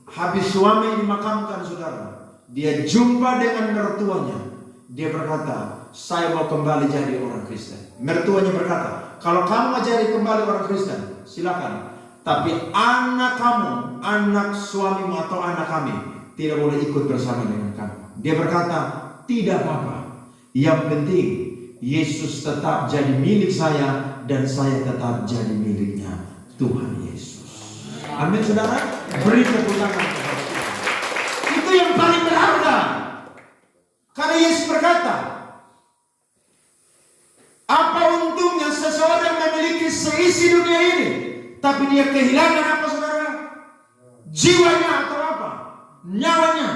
Habis suami dimakamkan, saudara, dia jumpa dengan mertuanya. Dia berkata, saya mau kembali jadi orang Kristen. Mertuanya berkata, kalau kamu mau jadi kembali orang Kristen, silakan. Tapi anak kamu, anak suamimu atau anak kami tidak boleh ikut bersama dengan kamu. Dia berkata, tidak apa-apa. Yang penting Yesus tetap jadi milik saya dan saya tetap jadi miliknya Tuhan Yesus. Amin, saudara. Beri tepuk tangan kepada Tuhan. Itu yang paling berharga. Karena Yesus berkata, apa untungnya seseorang memiliki seisi dunia ini, tapi dia kehilangan apa, saudara? Jiwanya atau apa? Nyawanya.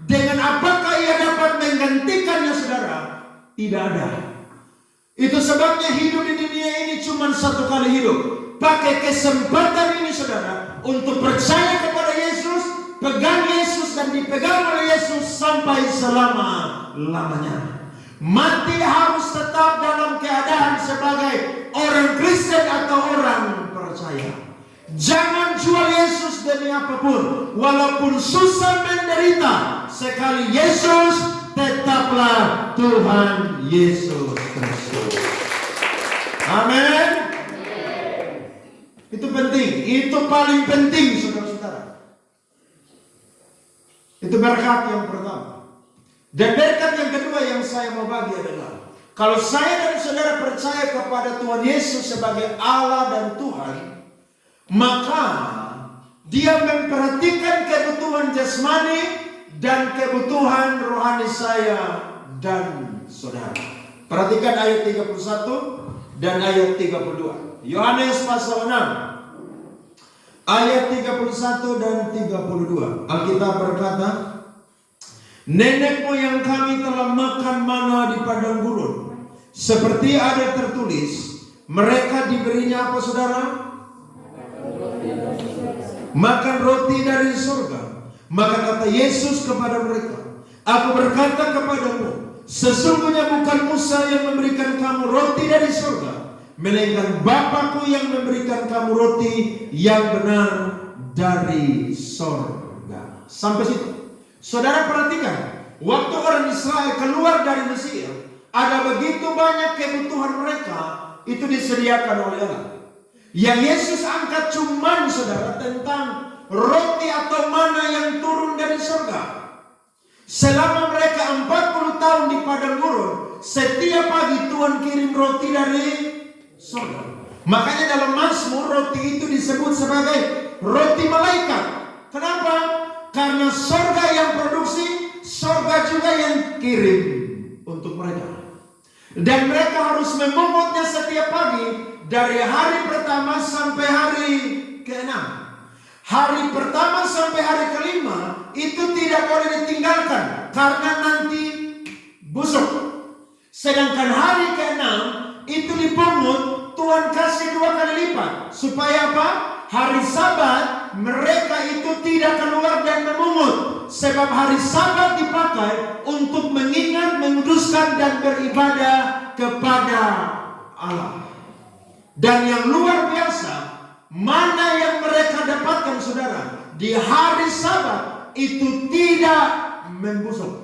Dengan apakah ia dapat menggantikannya, saudara? Tidak ada. Itu sebabnya hidup di dunia ini cuma satu kali hidup. Pakai kesempatan ini, saudara, untuk percaya kepada Yesus, pegang Yesus dan dipegang oleh Yesus sampai selama-lamanya. Mati harus tetap dalam keadaan sebagai orang Kristen atau orang percaya. Jangan jual Yesus demi apapun. Walaupun susah menderita, sekali Yesus, tetaplah Tuhan Yesus Kristus. Amin. Itu penting. Itu paling penting, saudara-saudara. Itu berkat yang pertama. Dan berkat yang kedua yang saya mau bagi adalah, kalau saya dan saudara percaya kepada Tuhan Yesus sebagai Allah dan Tuhan, maka Dia memperhatikan kebutuhan jasmani dan kebutuhan rohani saya dan saudara. Perhatikan ayat 31 dan ayat 32. Yohanes pasal 6 ayat 31 dan 32. Alkitab berkata, nenek moyang kami telah makan mana di padang gurun, seperti ada tertulis, mereka diberinya apa saudara? Makan roti dari surga. Maka kata Yesus kepada mereka, aku berkata kepadamu, sesungguhnya bukan Musa yang memberikan kamu roti dari surga, melainkan Bapa-Ku yang memberikan kamu roti yang benar dari surga. Sampai situ. Saudara perhatikan, waktu orang Israel keluar dari Mesir, ada begitu banyak kebutuhan mereka, itu disediakan oleh Allah. Yang Yesus angkat cuman saudara tentang roti atau mana yang turun dari surga. Selama mereka 40 tahun di padang gurun, setiap pagi Tuhan kirim roti dari surga. Makanya dalam Mazmur roti itu disebut sebagai roti malaikat. Kenapa? Karena surga yang produksi, surga juga yang kirim untuk mereka. Dan mereka harus memungutnya setiap pagi dari hari pertama sampai hari ke-6. Hari pertama sampai hari ke-5 itu tidak boleh ditinggalkan karena nanti busuk. Sedangkan hari ke-6 itu dipungut, Tuhan kasih 2 kali lipat. Supaya apa? Hari Sabat mereka itu tidak keluar dan memungut. Sebab hari Sabat dipakai untuk mengingat, menguduskan dan beribadah kepada Allah. Dan yang luar biasa, mana yang mereka dapatkan saudara di hari Sabat itu tidak membusuk.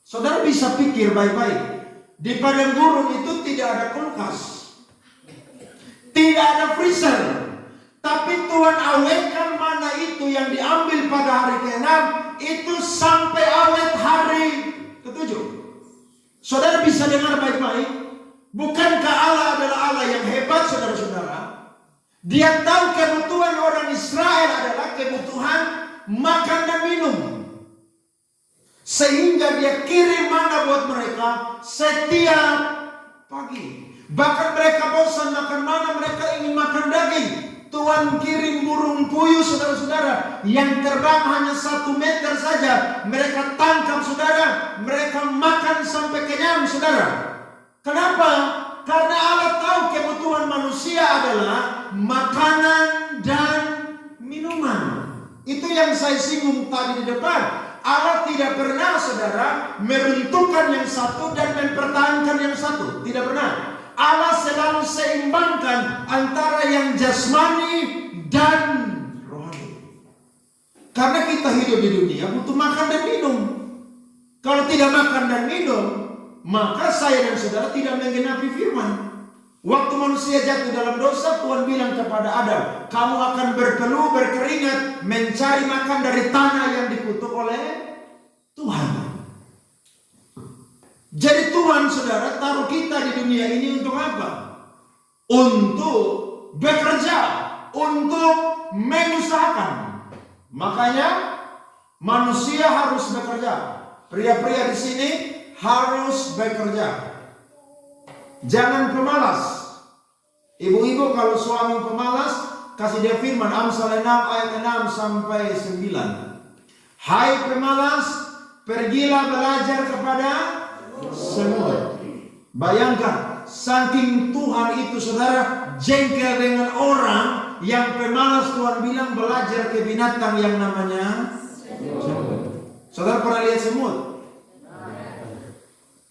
Saudara bisa pikir baik-baik. Di padang gurun itu tidak ada kulkas, tidak ada freezer, tapi Tuhan awetkan mana itu yang diambil pada hari ke-6 itu sampai awet hari ke-7. Saudara bisa dengar baik-baik. Bukankah Allah adalah Allah yang hebat saudara-saudara? Dia tahu kebutuhan orang Israel adalah kebutuhan makan dan minum. Sehingga dia kirim mana buat mereka setiap pagi. Bahkan mereka bosan makan mana, mereka ingin makan daging. Tuhan kirim burung puyuh saudara-saudara yang terbang hanya 1 meter saja. Mereka tangkap saudara, mereka makan sampai kenyang saudara. Kenapa? Karena Allah tahu kebutuhan manusia adalah makanan dan minuman. Itu yang saya singgung tadi di depan. Allah tidak pernah saudara meruntuhkan yang satu dan mempertahankan yang satu. Tidak pernah. Allah selalu seimbangkan antara yang jasmani dan rohani. Karena kita hidup di dunia butuh makan dan minum. Kalau tidak makan dan minum, maka saya dan saudara tidak menggenapi firman. Waktu manusia jatuh dalam dosa, Tuhan bilang kepada Adam, kamu akan berkeluh, berkeringat, mencari makan dari tanah yang dikutuk oleh Tuhan. Jadi Tuhan saudara taruh kita di dunia ini untuk apa? Untuk bekerja, untuk mengusahakan. Makanya manusia harus bekerja. Pria-pria di sini harus bekerja. Jangan pemalas. Ibu-ibu kalau suami pemalas, kasih dia firman Amsal 6 ayat 6 sampai 9. Hai pemalas, pergilah belajar kepada semut. Bayangkan, saking Tuhan itu saudara jengkel dengan orang yang pemalas. Tuhan bilang belajar ke binatang yang namanya semut. Saudara pernah lihat semut?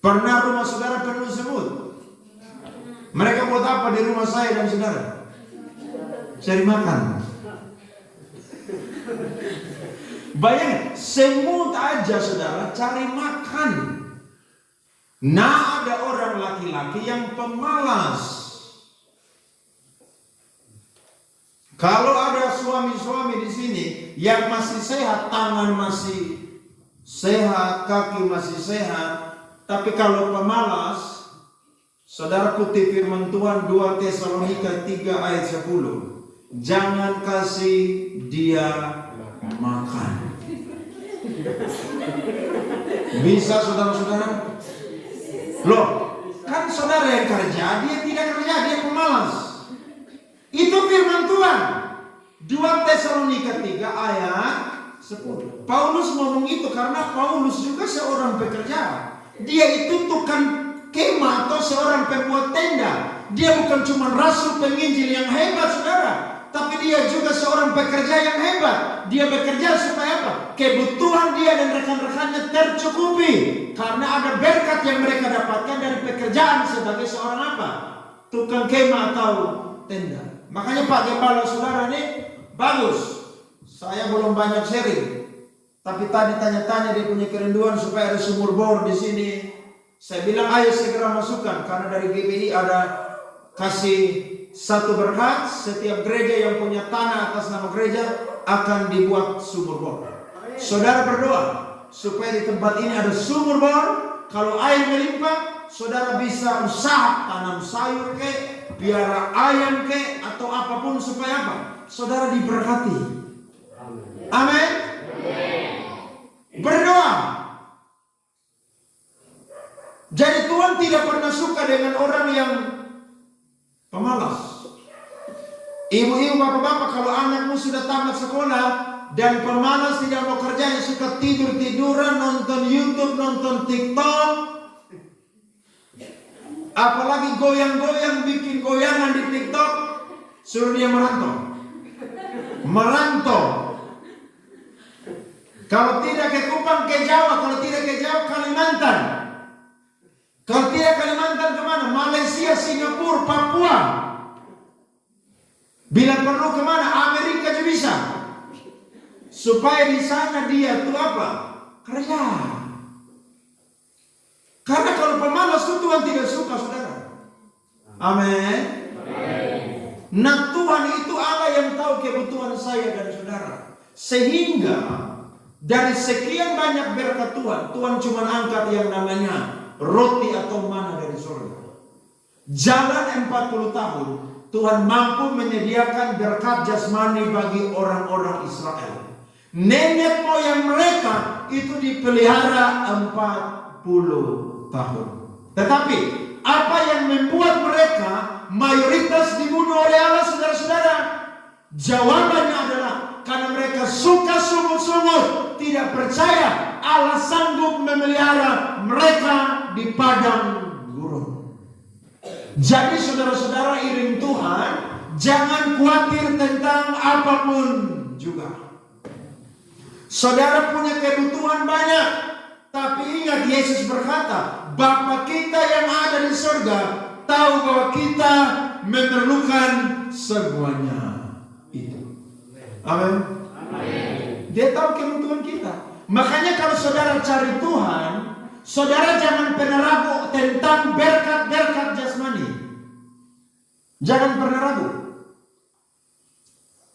Pernah rumah saudara penuh semut? Mereka buat apa di rumah saya dan saudara? Cari makan. Bayangin, semut aja saudara cari makan. Nah, ada orang laki-laki yang pemalas. Kalau ada suami-suami di sini yang masih sehat, tangan masih sehat, kaki masih sehat, tapi kalau pemalas, saudara kutip firman Tuhan 2 Tesalonika 3 ayat 10. Jangan kasih dia makan. Bisa saudara-saudara? Loh, kan saudara yang kerja, dia tidak kerja, dia pemalas. Itu firman Tuhan. 2 Tesalonika 3 ayat 10. Paulus ngomong itu karena Paulus juga seorang pekerja. Dia itu tukang kemah atau seorang pembuat tenda. Dia bukan cuma rasul penginjil yang hebat, saudara, tapi dia juga seorang pekerja yang hebat. Dia bekerja supaya apa? Kebutuhan dia dan rekan-rekannya tercukupi. Karena ada berkat yang mereka dapatkan dari pekerjaan sebagai seorang apa? Tukang kemah atau tenda. Makanya Pak Gembala saudara ini bagus. Saya belum banyak sharing, tapi tadi tanya-tanya dia punya kerinduan supaya ada sumur bor di sini. Saya bilang ayo segera masukkan, karena dari GBI ada kasih satu berkat, setiap gereja yang punya tanah atas nama gereja akan dibuat sumur bor. Saudara berdoa supaya di tempat ini ada sumur bor. Kalau air melimpah, saudara bisa usaha tanam sayur ke, piara ayam ke, atau apapun supaya apa? Saudara diberkati. Amin. Berdoa. Jadi Tuhan tidak pernah suka dengan orang yang pemalas. Ibu-ibu, bapak-bapak, kalau anakmu sudah tamat sekolah dan pemalas, tidak mau kerja, yang suka tidur-tiduran, nonton YouTube, nonton TikTok, apalagi goyang-goyang, bikin goyangan di TikTok, suruh dia merantau. Merantau. Kalau tidak ke Kupang, ke Jawa. Kalau tidak ke Jawa, Kalimantan. Kalau tidak Kalimantan, kemana? Malaysia, Singapura, Papua. Bila perlu kemana? Amerika juga bisa. Supaya di sana dia tuh apa? Kerja. Karena kalau pemalas itu Tuhan tidak suka, saudara. Amin. Nah, Tuhan itu Allah yang tahu kebutuhan saya dan saudara. Sehingga dari sekian banyak berkat Tuhan, Tuhan cuma angkat yang namanya roti atau mana dari surga. Jalan 40 tahun, Tuhan mampu menyediakan berkat jasmani bagi orang-orang Israel. Nenek moyang mereka itu dipelihara 40 tahun. Tetapi apa yang membuat mereka mayoritas dibunuh oleh Allah, saudara-saudara? Jawabannya adalah karena mereka suka sungut-sungut, tidak percaya Allah sanggup memelihara mereka di padang gurun. Jadi saudara-saudara, iring Tuhan, jangan khawatir tentang apapun juga. Saudara punya kebutuhan banyak, tapi ingat Yesus berkata, Bapa kita yang ada di surga tahu bahwa kita memerlukan semuanya itu. Amin. Dia tahu kebutuhan kita. Makanya kalau saudara cari Tuhan, saudara jangan pernah ragu tentang berkat-berkat jasmani. Jangan pernah ragu.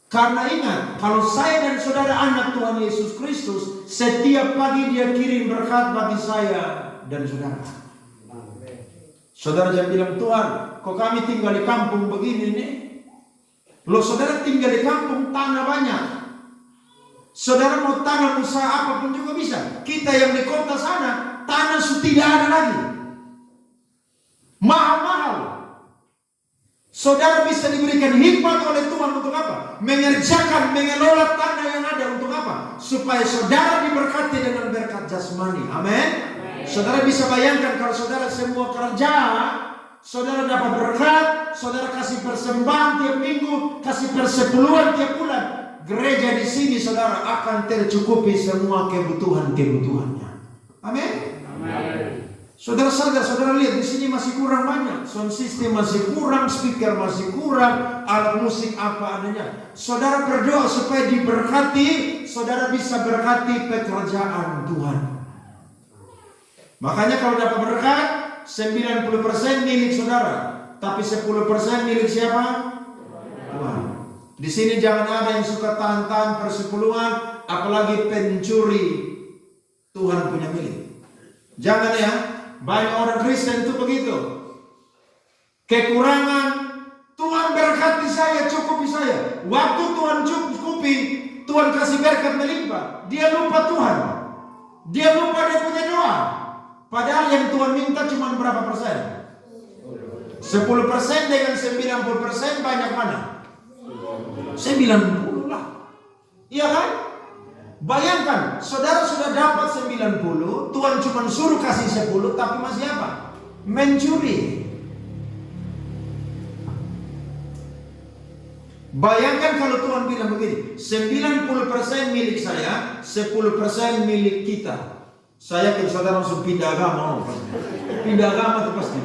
Karena ingat, kalau saya dan saudara anak Tuhan Yesus Kristus, setiap pagi dia kirim berkat bagi saya dan saudara. Saudara jangan bilang, Tuhan, kok kami tinggal di kampung begini nih? Loh, saudara tinggal di kampung, tanah banyak. Saudara mau tanam usaha apapun juga bisa. Kita yang di kota sana, tanah sudah tidak ada lagi. Mahal-mahal. Saudara bisa diberikan hikmat oleh Tuhan untuk apa? Mengerjakan, mengelola tanah yang ada untuk apa? Supaya saudara diberkati dengan berkat jasmani. Amin. Saudara bisa bayangkan kalau saudara semua kerja, saudara dapat berkat, saudara kasih persembahan tiap minggu, kasih persepuluhan tiap bulan. Gereja di sini saudara akan tercukupi semua kebutuhan-kebutuhannya. Amin. Saudara sadar, saudara lihat di sini masih kurang banyak. Sound system masih kurang, speaker masih kurang, alat musik apa adanya. Saudara berdoa supaya diberkati, saudara bisa berkati pekerjaan Tuhan. Makanya kalau dapat berkat, 90% milik saudara, tapi 10% milik siapa? Tuhan. Di sini jangan ada yang suka tahan-tahan persepuluhan, apalagi pencuri Tuhan punya milik. Jangan ya. Banyak orang Kristen itu begitu. Kekurangan, Tuhan berkati saya, cukupi saya. Waktu Tuhan cukupi, Tuhan kasih berkat melimpah, dia lupa Tuhan. Dia lupa dia punya doa. Padahal yang Tuhan minta cuma berapa persen? 10% dengan 90% banyak mana? 90 lah. Iya kan? Bayangkan, saudara sudah dapat 90, Tuhan cuma suruh kasih 10, tapi masih apa? Mencuri. Bayangkan kalau Tuhan bilang begini, 90% milik saya, 10% milik kita. Saya yakin saudara langsung pindah agama. Pindah agama itu pasti.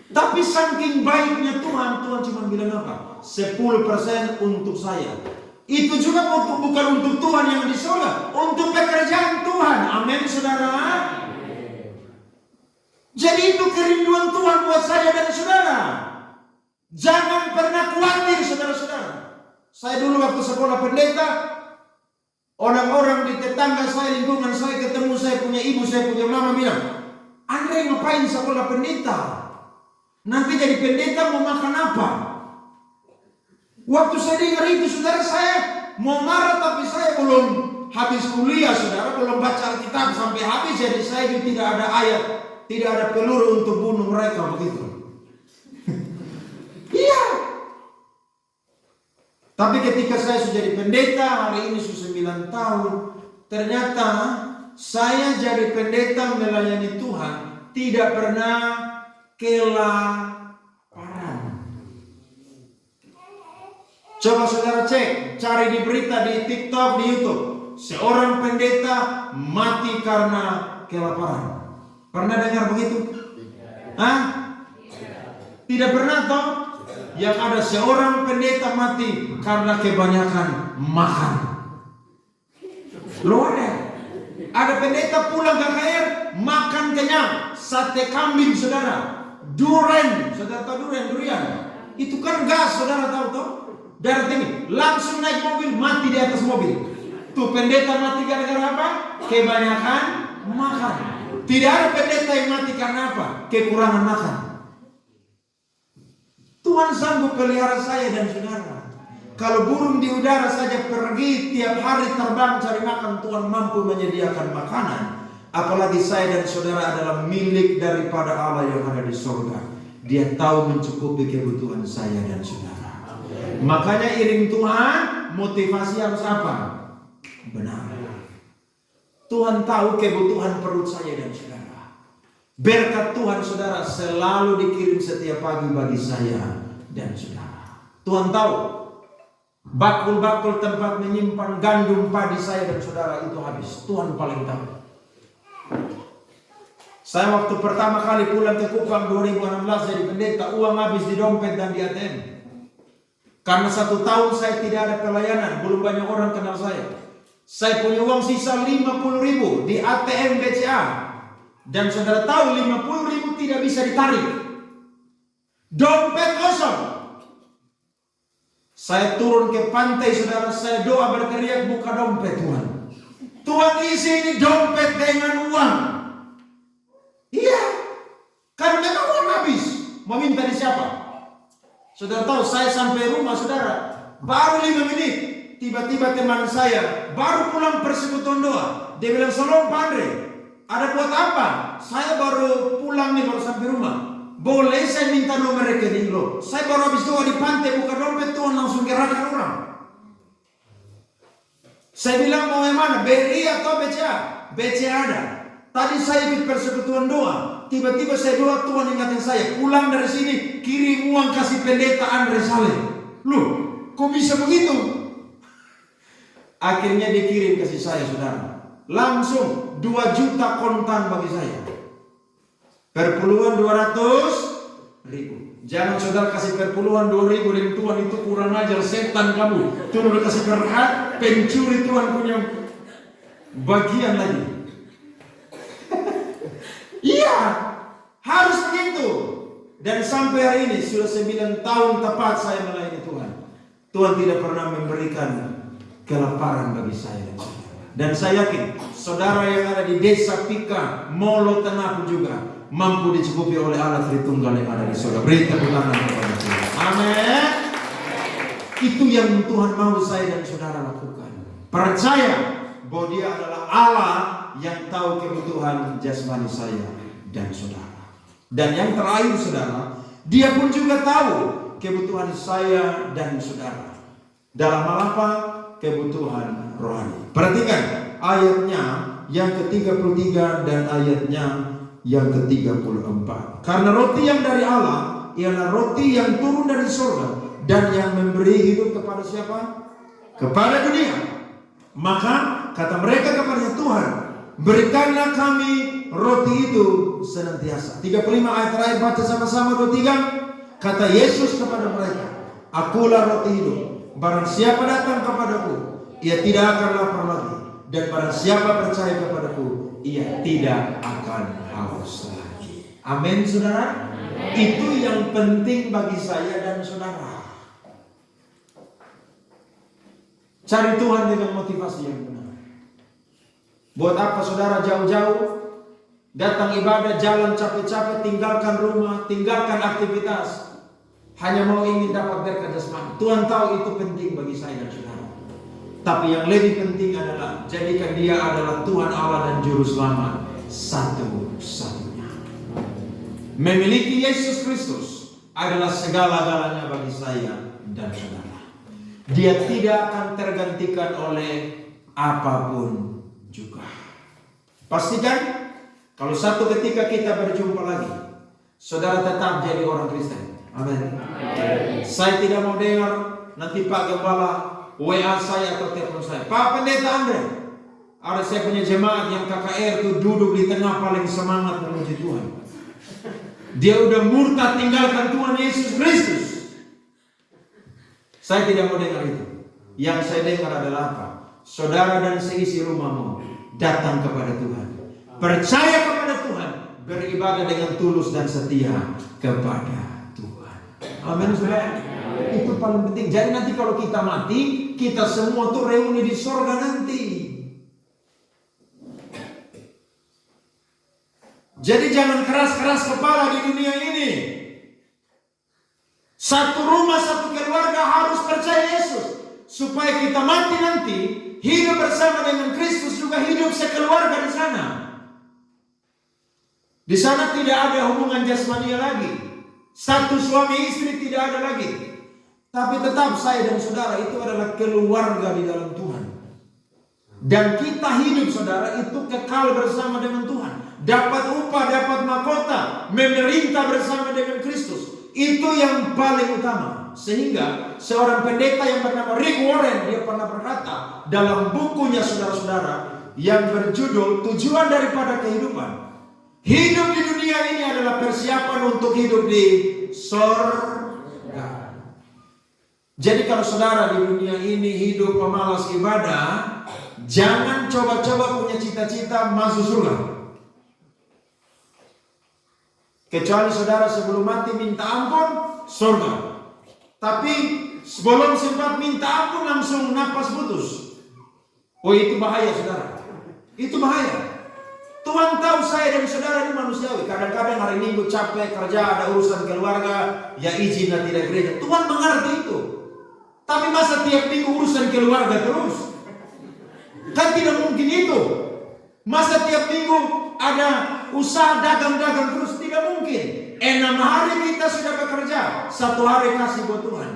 Tapi saking baiknya Tuhan cuma bilang apa? 10% untuk saya. Itu juga bukan untuk Tuhan yang di surga, untuk pekerjaan Tuhan. Amin, saudara. Jadi itu kerinduan Tuhan buat saya dan saudara. Jangan pernah khawatir, saudara-saudara. Saya dulu waktu sekolah pendeta, orang-orang di tetangga saya, lingkungan saya, ketemu saya punya ibu, saya punya mama bilang, Andre ngapain sekolah pendeta? Nanti jadi pendeta mau makan apa? Waktu saya dengar itu, saudara, saya mau marah, tapi saya belum habis kuliah, saudara, belum baca Alkitab sampai habis, jadi saya itu tidak ada ayat, tidak ada peluru untuk bunuh mereka begitu. Iya. Tapi ketika saya sudah jadi pendeta, hari ini sudah 9 tahun, ternyata saya jadi pendeta melayani Tuhan, tidak pernah kelaparan. Coba saudara cek, cari di berita, di TikTok, di YouTube. Seorang pendeta mati karena kelaparan. Pernah dengar begitu? Hah? Tidak pernah toh? Yang ada seorang pendeta mati karena kebanyakan makan. Loh ada pendeta pulang ke KR makan kenyang, sate kambing, saudara, durian, saudara tahu durian, itu kan gas, saudara tahu toh? Darah tinggi, langsung naik mobil, mati di atas mobil. Tuh pendeta mati gara-gara apa? Kebanyakan makan. Tidak ada pendeta yang mati karena apa? Kekurangan makan. Tuhan sanggup pelihara saya dan saudara. Kalau burung di udara saja pergi tiap hari terbang cari makan, Tuhan mampu menyediakan makanan. Apalagi saya dan saudara adalah milik daripada Allah yang ada di surga. Dia tahu mencukupi kebutuhan saya dan saudara. Makanya iring Tuhan, motivasi harus apa? Benar. Tuhan tahu kebutuhan perut saya dan saudara. Berkat Tuhan saudara selalu dikirim setiap pagi bagi saya dan saudara. Tuhan tahu bakul-bakul tempat menyimpan gandum padi saya dan saudara itu habis. Tuhan paling tahu. Saya waktu pertama kali pulang ke Kupang 2016 jadi pendeta, uang habis di dompet dan di ATM. Karena 1 tahun saya tidak ada pelayanan, belum banyak orang kenal saya. Saya punya uang sisa 50.000 di ATM BCA. Dan saudara tahu 50.000 tidak bisa ditarik. Dompet kosong. Saya turun ke pantai, saudara, saya doa berteriak, buka dompet Tuhan. Tuhan isi ini dompet dengan uang. Iya. Karena memang uang habis. Mau minta di siapa? Saudara tahu saya sampai rumah saudara baru 5 menit. Tiba-tiba teman saya baru pulang persekutuan doa. Dia bilang, "Salam Pak Andre, ada buat apa?" Saya baru pulang nih, baru sampai rumah. Boleh saya minta nomor rekening lo? Saya baru habis doa di pantai, buka dompet, Tuhan langsung gerakkan orang. Saya bilang, mau yang mana? BRI atau BCA? BCA ada. Tadi saya ikut persekutuan doa. Tiba-tiba saya doa, Tuhan ingatin saya. Pulang dari sini, kirim uang kasih pendeta Andre Saleh. Loh, kok bisa begitu? Akhirnya dikirim kasih saya, saudara. Langsung 2 juta kontan bagi saya. Perpuluhan 200.000. Jangan saudara kasih perpuluhan 2.000 dan Tuhan itu kurang ajar, setan kamu. Tuhan udah kasih berkat, pencuri Tuhan punya bagian lagi. Iya, harus begitu. Dan sampai hari ini sudah 9 tahun tepat saya melayani Tuhan. Tuhan tidak pernah memberikan kelaparan bagi saya. Dan saya yakin saudara yang ada di desa Pika, Molo Tengah pun juga mampu dicukupi oleh Allah Tritunggal yang ada di surga. Beri tepuk tangan kepada Tuhan. Amin. Itu yang Tuhan mau saya dan saudara lakukan. Percaya bahwa Dia adalah Allah yang tahu kebutuhan jasmani saya dan saudara. Dan yang terakhir saudara, dia pun juga tahu kebutuhan saya dan saudara. Dalam hal apa? Kebutuhan rohani. Perhatikan ayatnya yang ke-33 dan ayatnya yang ke-34. Karena roti yang dari Allah ialah roti yang turun dari surga dan yang memberi hidup kepada siapa? Kepada dunia. Maka kata mereka kepada Tuhan, berikanlah kami roti itu senantiasa. 35 ayat terakhir, baca sama-sama 23. Kata Yesus kepada mereka, akulah roti hidup. Barang siapa datang kepadaku, ia tidak akan lapar lagi. Dan barang siapa percaya kepadaku, ia tidak akan haus lagi. Amin saudara. Itu yang penting bagi saya dan saudara. Cari Tuhan dengan motivasi yang benar. Buat apa saudara jauh-jauh datang ibadah, jalan capek-capek, tinggalkan rumah, tinggalkan aktivitas, hanya mau ingin dapat berkat jasmani. Tuhan tahu itu penting bagi saya dan saudara. Tapi yang lebih penting adalah jadikan dia adalah Tuhan Allah dan Juru Selamat satu-satunya. Memiliki Yesus Kristus adalah segala-galanya bagi saya dan saudara. Dia tidak akan tergantikan oleh apapun juga. Pastikan kalau satu ketika kita berjumpa lagi, saudara tetap jadi orang Kristen. Amin. Saya tidak mau dengar nanti Pak Gembala WA saya atau telepon saya, Pak Pendeta Andre, ada saya punya jemaat yang KKR itu duduk di tengah paling semangat memuji Tuhan. Dia udah murtad tinggalkan Tuhan Yesus Kristus. Saya tidak mau dengar itu. Yang saya dengar adalah apa? Saudara dan seisi rumahmu datang kepada Tuhan, percaya kepada Tuhan, beribadah dengan tulus dan setia kepada Tuhan. Amin saudara. Itu paling penting. Jadi nanti kalau kita mati, kita semua tuh reuni di sorga nanti. Jadi jangan keras-keras kepala di dunia ini. Satu rumah, satu keluarga harus percaya Yesus, supaya kita mati nanti hidup bersama dengan Kristus, juga hidup sekeluarga di sana. Di sana tidak ada hubungan jasmani lagi. Satu suami istri tidak ada lagi. Tapi tetap saya dan saudara itu adalah keluarga di dalam Tuhan. Dan kita hidup saudara itu kekal bersama dengan Tuhan. Dapat upah, dapat mahkota, memerintah bersama dengan Kristus. Itu yang paling utama. Sehingga seorang pendeta yang bernama Rick Warren, dia pernah berkata dalam bukunya saudara-saudara yang berjudul Tujuan Daripada Kehidupan, hidup di dunia ini adalah persiapan untuk hidup di surga. Jadi kalau saudara di dunia ini hidup pemalas ibadah, jangan coba-coba punya cita-cita masuk surga. Kecuali saudara sebelum mati minta ampun, surga. Tapi sebelum sempat minta ampun langsung napas putus. Oh itu bahaya saudara. Itu bahaya. Tuhan tahu saya dan saudara ini manusiawi. Kadang-kadang hari Minggu capek kerja, ada urusan keluarga, ya izin dan tidak gereja. Tuhan mengerti itu. Tapi masa tiap minggu urusan keluarga terus? Kan tidak mungkin itu. Masa tiap minggu ada usaha dagang-dagang terus? Tidak mungkin. 6 hari kita sudah bekerja, 1 hari kasih buat Tuhan.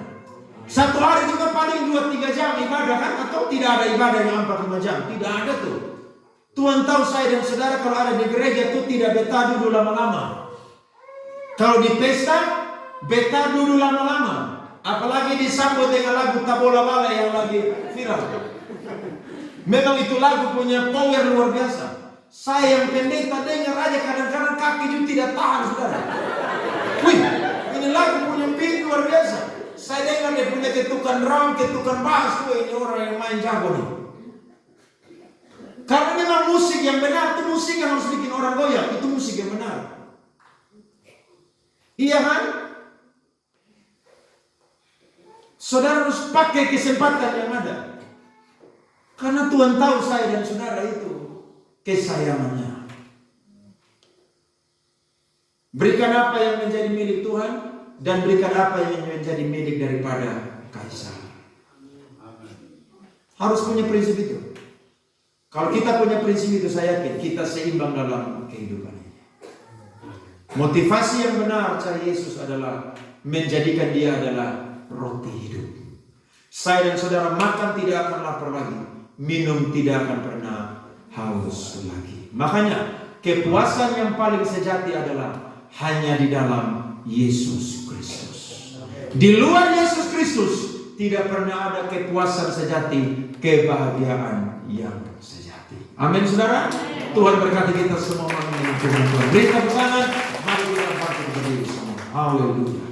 1 hari juga paling 2-3 jam ibadah kan? Atau tidak ada ibadah yang 4-5 jam? Tidak ada tuh. Tuhan tahu saya dan saudara kalau ada di gereja tuh tidak betah duduk lama-lama. Kalau di pesta, betah duduk lama-lama. Apalagi disambut dengan lagu Tabola Bala yang lagi viral. Memang itu lagu punya power luar biasa. Saya yang pendeta dengar aja kadang-kadang kaki juga tidak tahan saudara. Wih, ini lagu punya beat luar biasa. Saya dengar dia punya ketukan drum, ketukan bass. Wih, ini orang yang main jago nih. Karena memang musik yang benar itu musik yang harus bikin orang goyang. Itu musik yang benar. Iya kan? Saudara harus pakai kesempatan yang ada. Karena Tuhan tahu saya dan saudara itu kesayangannya. Berikan apa yang menjadi milik Tuhan dan berikan apa yang menjadi milik daripada Kaisar. Harus punya prinsip itu. Kalau kita punya prinsip itu, saya yakin kita seimbang dalam kehidupan ini. Motivasi yang benar cari Yesus adalah menjadikan dia adalah roti hidup. Saya dan saudara makan tidak akan lapar lagi, minum tidak akan pernah haus lagi. Makanya kepuasan yang paling sejati adalah hanya di dalam Yesus Kristus. Di luar Yesus Kristus tidak pernah ada kepuasan sejati, kebahagiaan yang sejati. Amin, saudara. Tuhan berkati kita semua dengan firman Tuhan. Beri tepuk tangan. Mari kita bangkit berdiri semua. Haleluya.